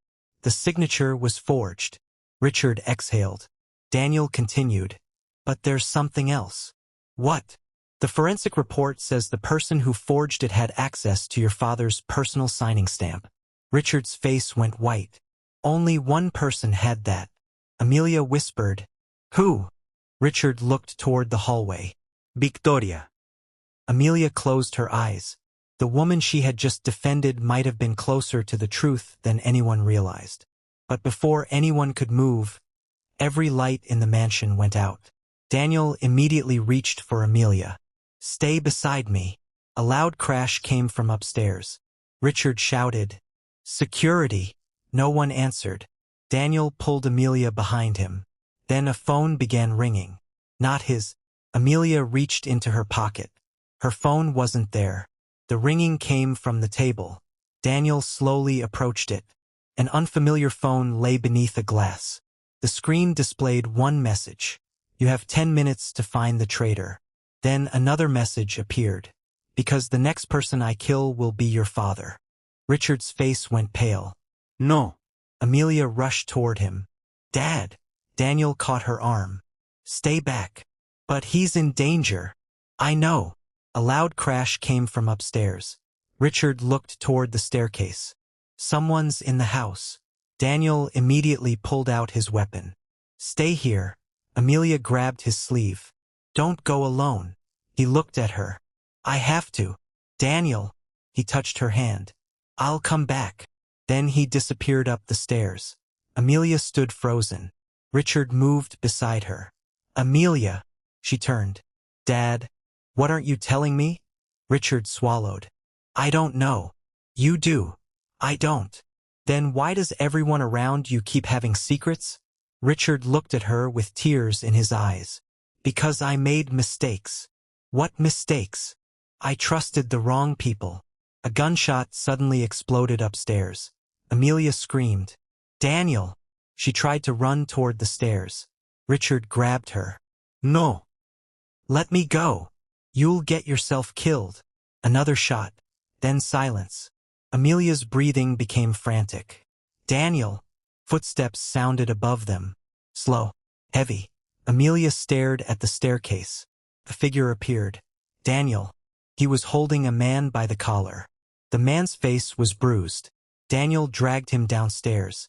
The signature was forged. Richard exhaled. Daniel continued. But there's something else. What? The forensic report says the person who forged it had access to your father's personal signing stamp. Richard's face went white. Only one person had that. Amelia whispered. Who? Richard looked toward the hallway. Victoria. Amelia closed her eyes. The woman she had just defended might have been closer to the truth than anyone realized. But before anyone could move, every light in the mansion went out. Daniel immediately reached for Amelia. Stay beside me. A loud crash came from upstairs. Richard shouted, Security! No one answered. Daniel pulled Amelia behind him. Then a phone began ringing. Not his. Amelia reached into her pocket. Her phone wasn't there. The ringing came from the table. Daniel slowly approached it. An unfamiliar phone lay beneath a glass. The screen displayed one message. You have 10 minutes to find the traitor. Then another message appeared. Because the next person I kill will be your father. Richard's face went pale. No. Amelia rushed toward him. Dad! Daniel caught her arm. Stay back. But he's in danger. I know. A loud crash came from upstairs. Richard looked toward the staircase. Someone's in the house. Daniel immediately pulled out his weapon. Stay here. Amelia grabbed his sleeve. Don't go alone. He looked at her. I have to. Daniel. He touched her hand. I'll come back. Then he disappeared up the stairs. Amelia stood frozen. Richard moved beside her. Amelia. She turned. Dad. What aren't you telling me? Richard swallowed. I don't know. You do. I don't. Then why does everyone around you keep having secrets? Richard looked at her with tears in his eyes. Because I made mistakes. What mistakes? I trusted the wrong people. A gunshot suddenly exploded upstairs. Amelia screamed. Daniel! She tried to run toward the stairs. Richard grabbed her. No. Let me go. You'll get yourself killed. Another shot. Then silence. Amelia's breathing became frantic. Daniel! Footsteps sounded above them. Slow. Heavy. Amelia stared at the staircase. A figure appeared. Daniel. He was holding a man by the collar. The man's face was bruised. Daniel dragged him downstairs.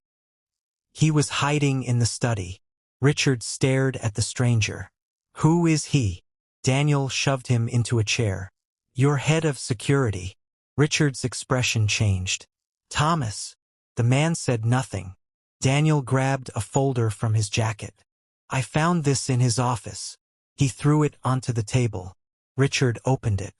He was hiding in the study. Richard stared at the stranger. Who is he? Daniel shoved him into a chair. You're head of security. Richard's expression changed. Thomas. The man said nothing. Daniel grabbed a folder from his jacket. I found this in his office. He threw it onto the table. Richard opened it.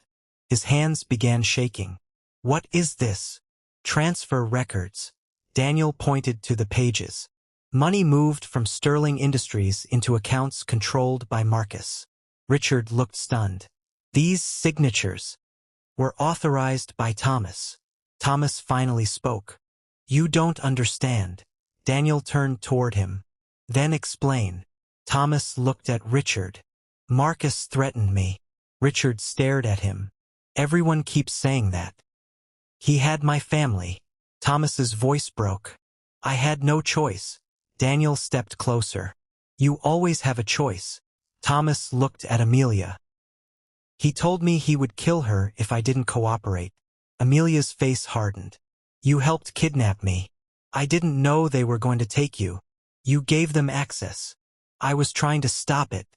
His hands began shaking. What is this? Transfer records. Daniel pointed to the pages. Money moved from Sterling Industries into accounts controlled by Marcus. Richard looked stunned. These signatures were authorized by Thomas. Thomas finally spoke. You don't understand. Daniel turned toward him. Then explain. Thomas looked at Richard. Marcus threatened me. Richard stared at him. Everyone keeps saying that. He had my family. Thomas's voice broke. I had no choice. Daniel stepped closer. You always have a choice. Thomas looked at Amelia. He told me he would kill her if I didn't cooperate. Amelia's face hardened. You helped kidnap me. I didn't know they were going to take you. You gave them access. I was trying to stop it.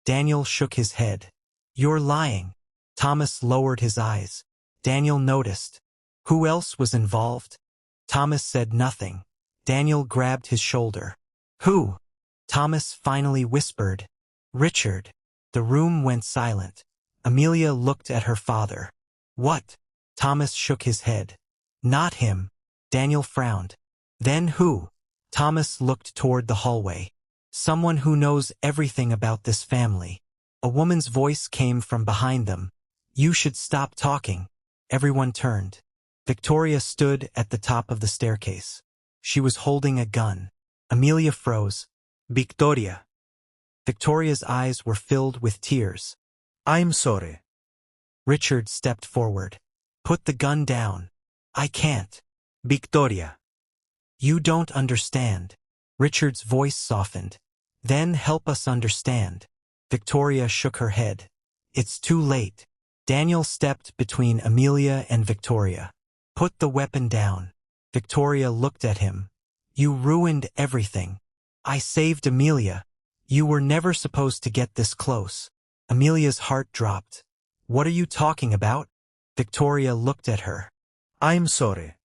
Daniel shook his head. You're lying. Thomas lowered his eyes. Daniel noticed. Who else was involved? Thomas said nothing. Daniel grabbed his shoulder. Who? Thomas finally whispered. Richard. The room went silent. Amelia looked at her father. What? Thomas shook his head. Not him. Daniel frowned. Then who? Thomas looked toward the hallway. Someone who knows everything about this family. A woman's voice came from behind them. You should stop talking. Everyone turned. Victoria stood at the top of the staircase. She was holding a gun. Amelia froze. Victoria. Victoria's eyes were filled with tears. I'm sorry. Richard stepped forward. Put the gun down. I can't. Victoria. You don't understand. Richard's voice softened. Then help us understand. Victoria shook her head. It's too late. Daniel stepped between Amelia and Victoria. Put the weapon down. Victoria looked at him. You ruined everything. I saved Amelia. You were never supposed to get this close. Amelia's heart dropped. What are you talking about? Victoria looked at her. I'm sorry.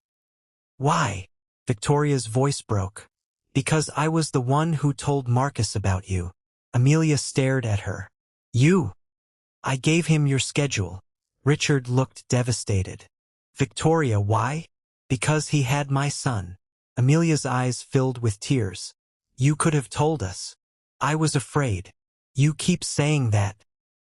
Why? Victoria's voice broke. Because I was the one who told Marcus about you. Amelia stared at her. You? I gave him your schedule. Richard looked devastated. Victoria, why? Because he had my son. Amelia's eyes filled with tears. You could have told us. I was afraid. You keep saying that.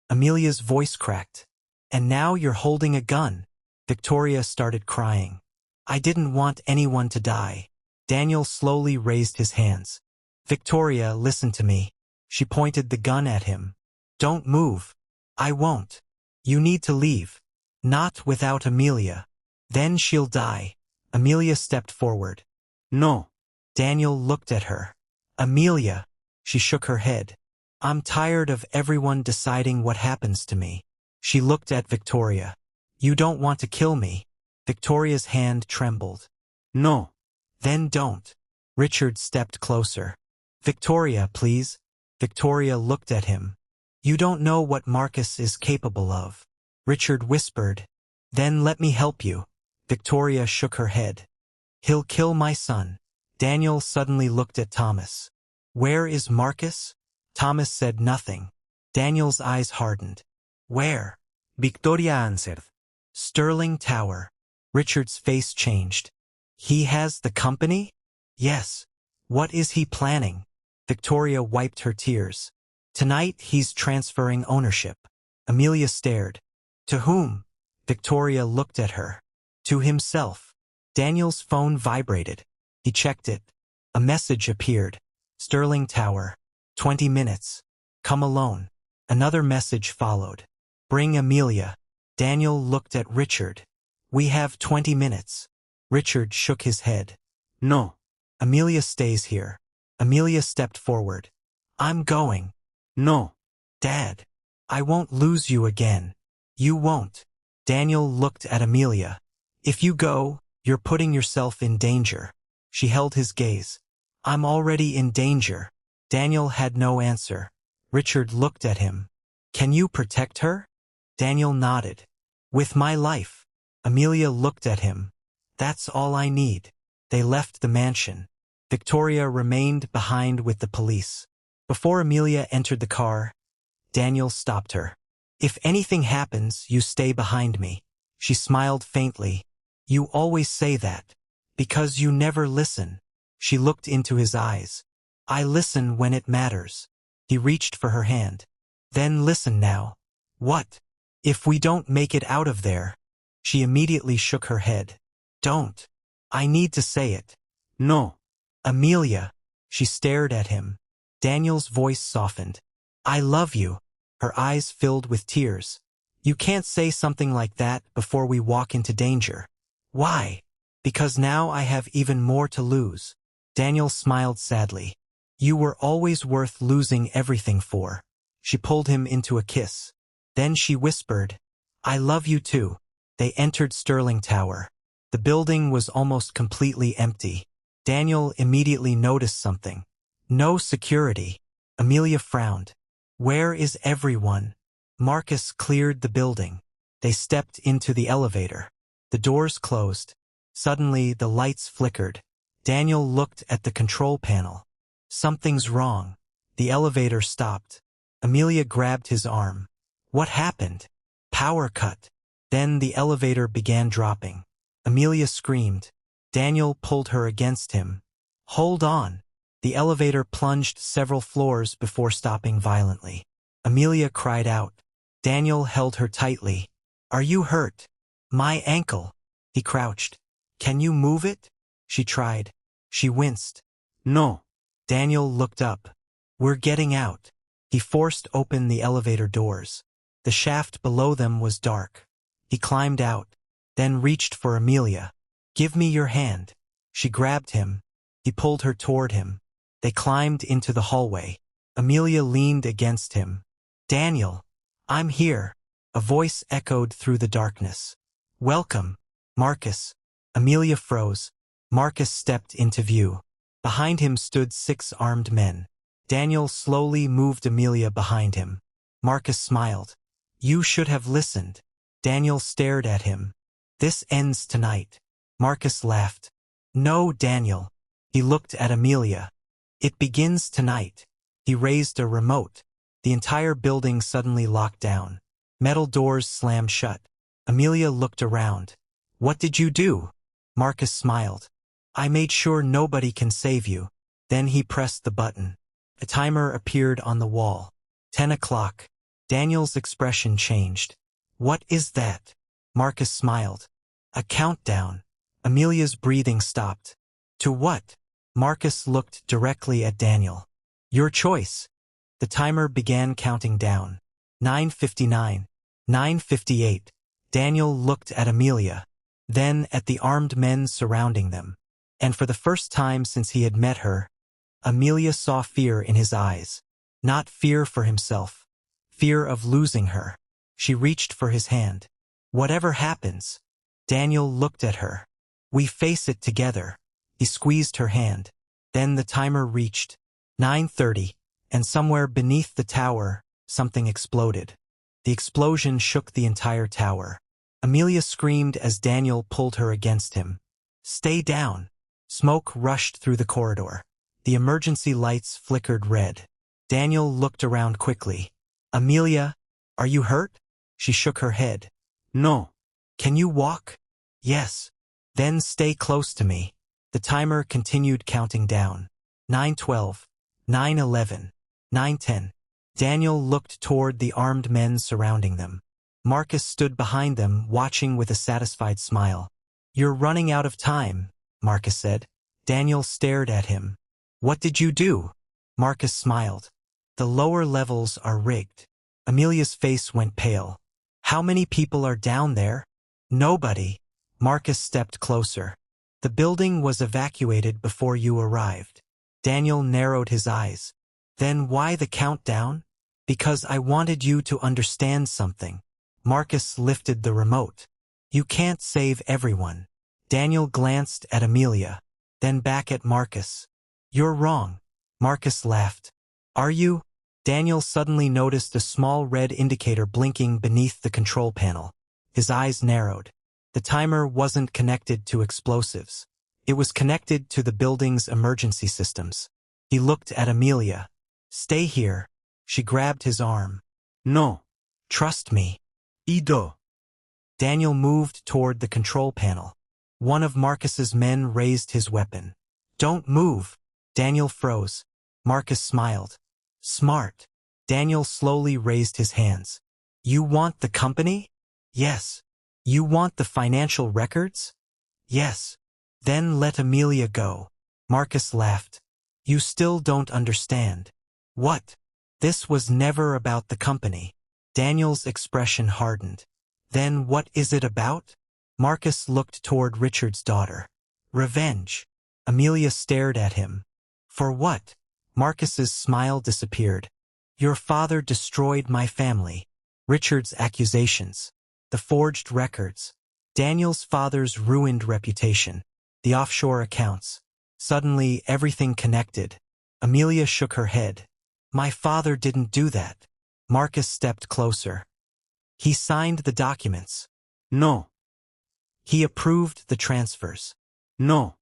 Amelia's voice cracked. And now you're holding a gun. Victoria started crying. I didn't want anyone to die. Daniel slowly raised his hands. Victoria, listen to me. She pointed the gun at him. Don't move. I won't. You need to leave. Not without Amelia. Then she'll die. Amelia stepped forward. No. Daniel looked at her. Amelia. She shook her head. I'm tired of everyone deciding what happens to me. She looked at Victoria. You don't want to kill me. Victoria's hand trembled. No. Then don't. Richard stepped closer. Victoria, please. Victoria looked at him. You don't know what Marcus is capable of. Richard whispered. Then let me help you. Victoria shook her head. He'll kill my son. Daniel suddenly looked at Thomas. Where is Marcus? Thomas said nothing. Daniel's eyes hardened. Where? Victoria answered. Sterling Tower. Richard's face changed. He has the company? Yes. What is he planning? Victoria wiped her tears. Tonight he's transferring ownership. Amelia stared. To whom? Victoria looked at her. To himself. Daniel's phone vibrated. He checked it. A message appeared. Sterling Tower. 20 minutes. Come alone. Another message followed. Bring Amelia. Daniel looked at Richard. We have 20 minutes. Richard shook his head. No. Amelia stays here. Amelia stepped forward. I'm going. No. Dad. I won't lose you again. You won't. Daniel looked at Amelia. If you go, you're putting yourself in danger. She held his gaze. I'm already in danger. Daniel had no answer. Richard looked at him. Can you protect her? Daniel nodded. With my life. Amelia looked at him. That's all I need. They left the mansion. Victoria remained behind with the police. Before Amelia entered the car, Daniel stopped her. If anything happens, you stay behind me. She smiled faintly. You always say that. Because you never listen. She looked into his eyes. I listen when it matters. He reached for her hand. Then listen now. What? If we don't make it out of there. She immediately shook her head. Don't. I need to say it. No. Amelia. She stared at him. Daniel's voice softened. I love you. Her eyes filled with tears. You can't say something like that before we walk into danger. Why? Because now I have even more to lose. Daniel smiled sadly. You were always worth losing everything for. She pulled him into a kiss. Then she whispered, I love you too. They entered Sterling Tower. The building was almost completely empty. Daniel immediately noticed something. No security. Amelia frowned. Where is everyone? Marcus cleared the building. They stepped into the elevator. The doors closed. Suddenly, the lights flickered. Daniel looked at the control panel. Something's wrong. The elevator stopped. Amelia grabbed his arm. What happened? Power cut. Then the elevator began dropping. Amelia screamed. Daniel pulled her against him. Hold on. The elevator plunged several floors before stopping violently. Amelia cried out. Daniel held her tightly. Are you hurt? My ankle. He crouched. Can you move it? She tried. She winced. No. Daniel looked up. We're getting out. He forced open the elevator doors. The shaft below them was dark. He climbed out, then reached for Amelia. Give me your hand. She grabbed him. He pulled her toward him. They climbed into the hallway. Amelia leaned against him. Daniel, I'm here. A voice echoed through the darkness. Welcome, Marcus. Amelia froze. Marcus stepped into view. Behind him stood 6 armed men. Daniel slowly moved Amelia behind him. Marcus smiled. You should have listened. Daniel stared at him. This ends tonight. Marcus laughed. No, Daniel. He looked at Amelia. It begins tonight. He raised a remote. The entire building suddenly locked down. Metal doors slammed shut. Amelia looked around. What did you do? Marcus smiled. I made sure nobody can save you. Then he pressed the button. A timer appeared on the wall. 10 o'clock. Daniel's expression changed. What is that? Marcus smiled. A countdown. Amelia's breathing stopped. To what? Marcus looked directly at Daniel. Your choice. The timer began counting down. 9:59. 9:58. Daniel looked at Amelia, then at the armed men surrounding them. And for the first time since he had met her, Amelia saw fear in his eyes. Not fear for himself. Fear of losing her. She reached for his hand. Whatever happens. Daniel looked at her. We face it together. He squeezed her hand. Then the timer reached 9:30, and somewhere beneath the tower, something exploded. The explosion shook the entire tower. Amelia screamed as Daniel pulled her against him. Stay down. Smoke rushed through the corridor. The emergency lights flickered red. Daniel looked around quickly. Amelia, are you hurt? She shook her head. No. Can you walk? Yes. Then stay close to me. The timer continued counting down. 9:12. 9:11. 9:10. Daniel looked toward the armed men surrounding them. Marcus stood behind them, watching with a satisfied smile. You're running out of time, Marcus said. Daniel stared at him. What did you do? Marcus smiled. The lower levels are rigged. Amelia's face went pale. How many people are down there? Nobody. Marcus stepped closer. The building was evacuated before you arrived. Daniel narrowed his eyes. Then why the countdown? Because I wanted you to understand something. Marcus lifted the remote. You can't save everyone. Daniel glanced at Amelia, then back at Marcus. You're wrong. Marcus laughed. Are you? Daniel suddenly noticed a small red indicator blinking beneath the control panel. His eyes narrowed. The timer wasn't connected to explosives. It was connected to the building's emergency systems. He looked at Amelia. Stay here. She grabbed his arm. No. Trust me. Ido. Daniel moved toward the control panel. One of Marcus's men raised his weapon. Don't move. Daniel froze. Marcus smiled. Smart. Daniel slowly raised his hands. You want the company? Yes. You want the financial records? Yes. Then let Amelia go. Marcus laughed. You still don't understand. What? This was never about the company. Daniel's expression hardened. Then what is it about? Marcus looked toward Richard's daughter. Revenge. Amelia stared at him. For what? Marcus's smile disappeared. Your father destroyed my family. Richard's accusations. The forged records. Daniel's father's ruined reputation. The offshore accounts. Suddenly, everything connected. Amelia shook her head. My father didn't do that. Marcus stepped closer. He signed the documents. No. He approved the transfers. No.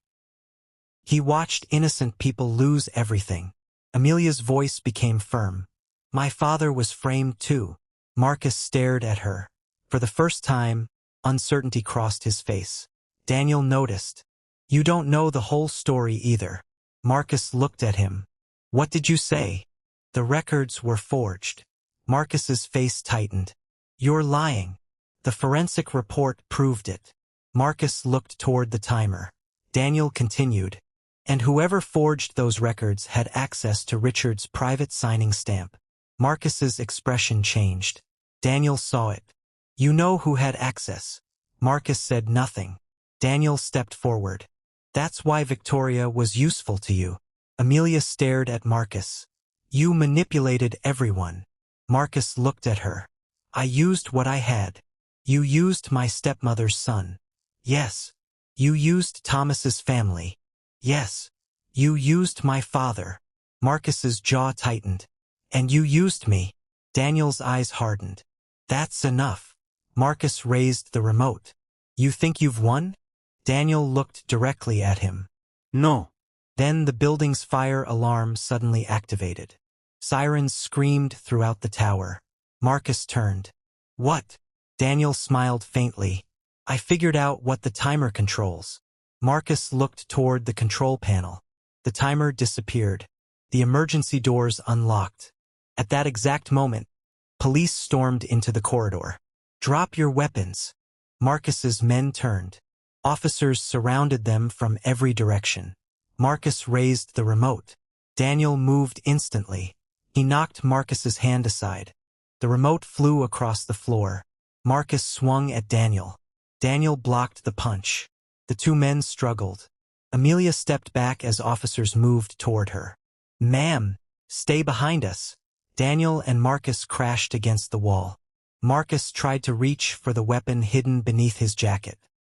He watched innocent people lose everything. Amelia's voice became firm. My father was framed too. Marcus stared at her. For the first time, uncertainty crossed his face. Daniel noticed. You don't know the whole story either. Marcus looked at him. What did you say? The records were forged. Marcus's face tightened. You're lying. The forensic report proved it. Marcus looked toward the timer. Daniel continued. And whoever forged those records had access to Richard's private signing stamp. Marcus's expression changed. Daniel saw it. You know who had access. Marcus said nothing. Daniel stepped forward. That's why Victoria was useful to you. Amelia stared at Marcus. You manipulated everyone. Marcus looked at her. I used what I had. You used my stepmother's son. Yes. You used Thomas's family. Yes. You used my father. Marcus's jaw tightened. And you used me. Daniel's eyes hardened. That's enough. Marcus raised the remote. You think you've won? Daniel looked directly at him. No. Then the building's fire alarm suddenly activated. Sirens screamed throughout the tower. Marcus turned. What? Daniel smiled faintly. I figured out what the timer controls. Marcus looked toward the control panel. The timer disappeared. The emergency doors unlocked. At that exact moment, police stormed into the corridor. Drop your weapons. Marcus's men turned. Officers surrounded them from every direction. Marcus raised the remote. Daniel moved instantly. He knocked Marcus's hand aside. The remote flew across the floor. Marcus swung at Daniel. Daniel blocked the punch. The two men struggled. Amelia stepped back as officers moved toward her. Ma'am, stay behind us. Daniel and Marcus crashed against the wall. Marcus tried to reach for the weapon hidden beneath his jacket.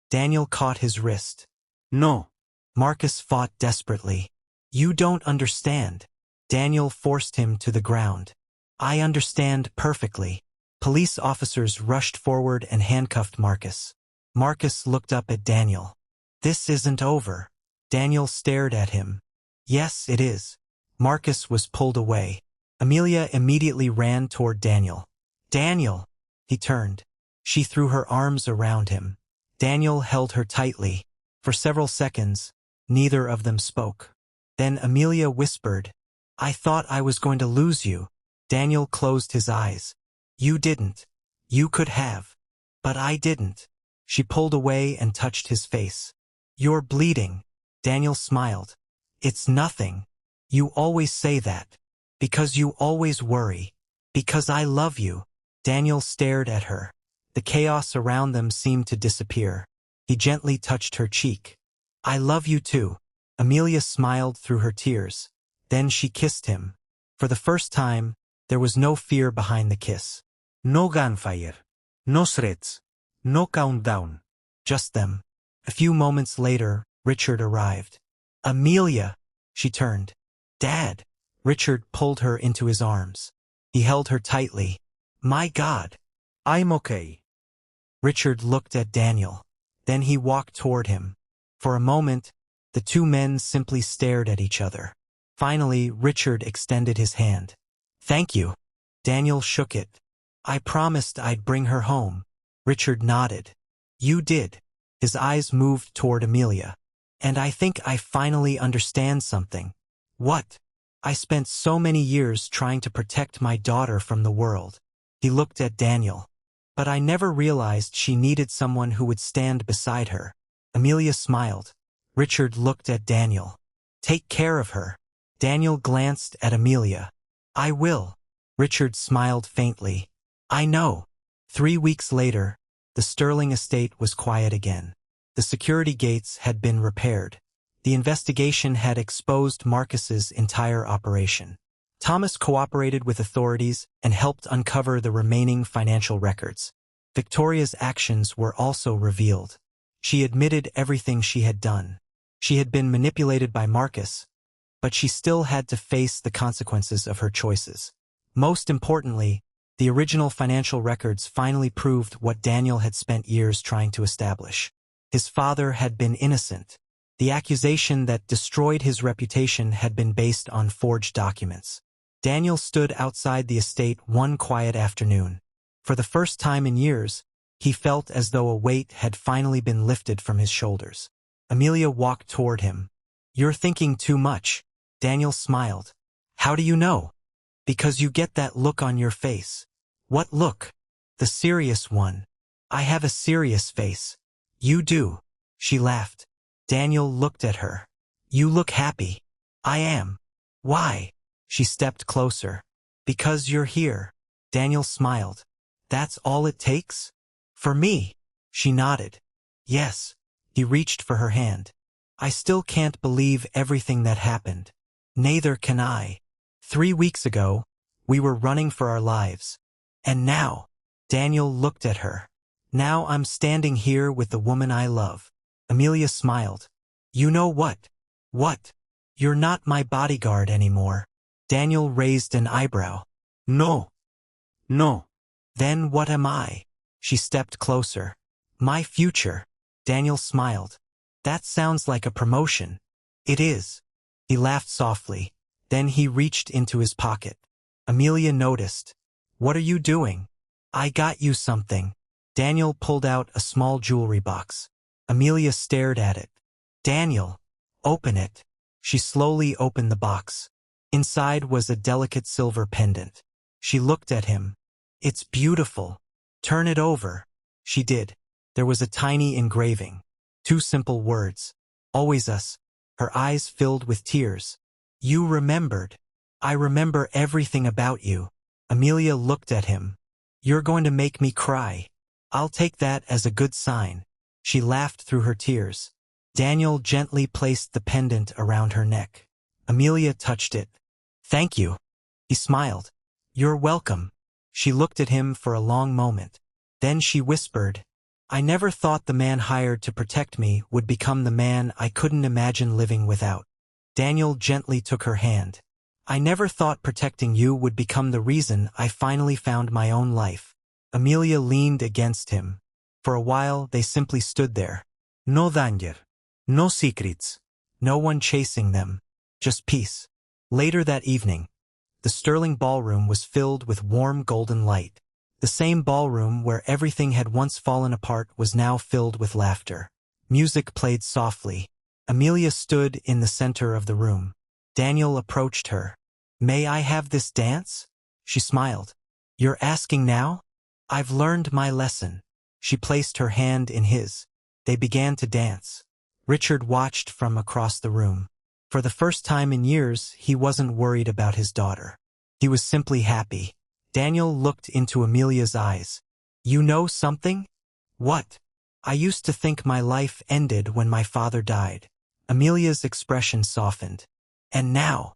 Daniel caught his wrist. No. Marcus fought desperately. You don't understand. Daniel forced him to the ground. I understand perfectly. Police officers rushed forward and handcuffed Marcus. Marcus looked up at Daniel. This isn't over. Daniel stared at him. Yes, it is. Marcus was pulled away. Amelia immediately ran toward Daniel. Daniel! He turned. She threw her arms around him. Daniel held her tightly. For several seconds, neither of them spoke. Then Amelia whispered, I thought I was going to lose you. Daniel closed his eyes. You didn't. You could have. But I didn't. She pulled away and touched his face. You're bleeding. Daniel smiled. It's nothing. You always say that. Because you always worry. Because I love you. Daniel stared at her. The chaos around them seemed to disappear. He gently touched her cheek. I love you too. Amelia smiled through her tears. Then she kissed him. For the first time, there was no fear behind the kiss. No gunfire. No threats. No countdown. Just them. A few moments later, Richard arrived. Amelia! She turned. Dad! Richard pulled her into his arms. He held her tightly. My God! I'm okay. Richard looked at Daniel. Then he walked toward him. For a moment, the two men simply stared at each other. Finally, Richard extended his hand. Thank you. Daniel shook it. I promised I'd bring her home. Richard nodded. You did. His eyes moved toward Amelia. And I think I finally understand something. What? I spent so many years trying to protect my daughter from the world. He looked at Daniel. But I never realized she needed someone who would stand beside her. Amelia smiled. Richard looked at Daniel. Take care of her. Daniel glanced at Amelia. I will. Richard smiled faintly. I know. 3 weeks later, the Sterling estate was quiet again. The security gates had been repaired. The investigation had exposed Marcus's entire operation. Thomas cooperated with authorities and helped uncover the remaining financial records. Victoria's actions were also revealed. She admitted everything she had done. She had been manipulated by Marcus, but she still had to face the consequences of her choices. Most importantly, the original financial records finally proved what Daniel had spent years trying to establish. His father had been innocent. The accusation that destroyed his reputation had been based on forged documents. Daniel stood outside the estate one quiet afternoon. For the first time in years, he felt as though a weight had finally been lifted from his shoulders. Amelia walked toward him. You're thinking too much. Daniel smiled. How do you know? Because you get that look on your face. What look? The serious one. I have a serious face. You do. She laughed. Daniel looked at her. You look happy. I am. Why? She stepped closer. Because you're here. Daniel smiled. That's all it takes? For me? She nodded. Yes. He reached for her hand. I still can't believe everything that happened. Neither can I. 3 weeks ago, we were running for our lives. And now, Daniel looked at her. Now I'm standing here with the woman I love. Amelia smiled. You know what? What? You're not my bodyguard anymore. Daniel raised an eyebrow. No. No. Then what am I? She stepped closer. My future. Daniel smiled. That sounds like a promotion. It is. He laughed softly. Then he reached into his pocket. Amelia noticed. What are you doing? I got you something. Daniel pulled out a small jewelry box. Amelia stared at it. Daniel, open it. She slowly opened the box. Inside was a delicate silver pendant. She looked at him. It's beautiful. Turn it over. She did. There was a tiny engraving. 2 simple words. Always us. Her eyes filled with tears. You remembered. I remember everything about you. Amelia looked at him. You're going to make me cry. I'll take that as a good sign. She laughed through her tears. Daniel gently placed the pendant around her neck. Amelia touched it. Thank you. He smiled. You're welcome. She looked at him for a long moment. Then she whispered, I never thought the man hired to protect me would become the man I couldn't imagine living without. Daniel gently took her hand. I never thought protecting you would become the reason I finally found my own life. Amelia leaned against him. For a while they simply stood there. No danger. No secrets. No one chasing them. Just peace. Later that evening, the Sterling ballroom was filled with warm golden light. The same ballroom where everything had once fallen apart was now filled with laughter. Music played softly. Amelia stood in the center of the room. Daniel approached her. May I have this dance? She smiled. You're asking now? I've learned my lesson. She placed her hand in his. They began to dance. Richard watched from across the room. For the first time in years, he wasn't worried about his daughter. He was simply happy. Daniel looked into Amelia's eyes. You know something? What? I used to think my life ended when my father died. Amelia's expression softened. And now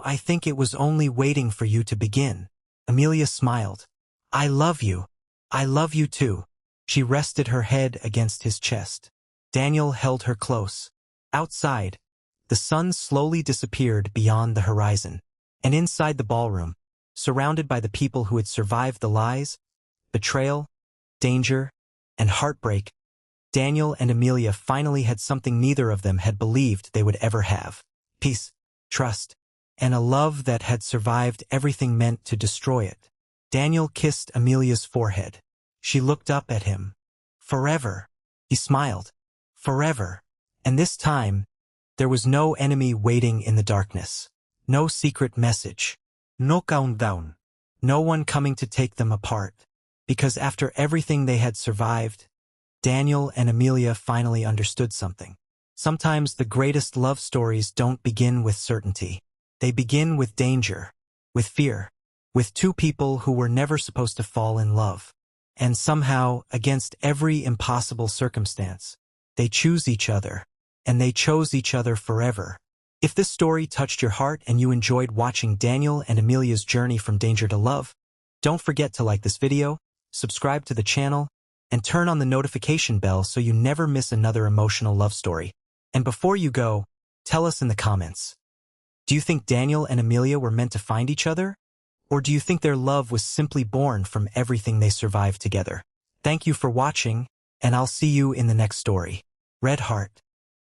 I think it was only waiting for you to begin. Amelia smiled. I love you. I love you too. She rested her head against his chest. Daniel held her close. Outside, the sun slowly disappeared beyond the horizon. And inside the ballroom, surrounded by the people who had survived the lies, betrayal, danger, and heartbreak, Daniel and Amelia finally had something neither of them had believed they would ever have. Peace, trust, and a love that had survived everything meant to destroy it. Daniel kissed Amelia's forehead. She looked up at him. Forever. He He smiled. Forever. And this time, there was no enemy waiting in the darkness. No secret message. No countdown. No one coming to take them apart. Because after everything they had survived, Daniel and Amelia finally understood something. Sometimes the greatest love stories don't begin with certainty. They begin with danger, with fear, with two people who were never supposed to fall in love. And somehow, against every impossible circumstance, they choose each other, and they chose each other forever. If this story touched your heart and you enjoyed watching Daniel and Amelia's journey from danger to love, don't forget to like this video, subscribe to the channel, and turn on the notification bell so you never miss another emotional love story. And before you go, tell us in the comments. Do you think Daniel and Amelia were meant to find each other? Or do you think their love was simply born from everything they survived together? Thank you for watching, and I'll see you in the next story. Red Heart.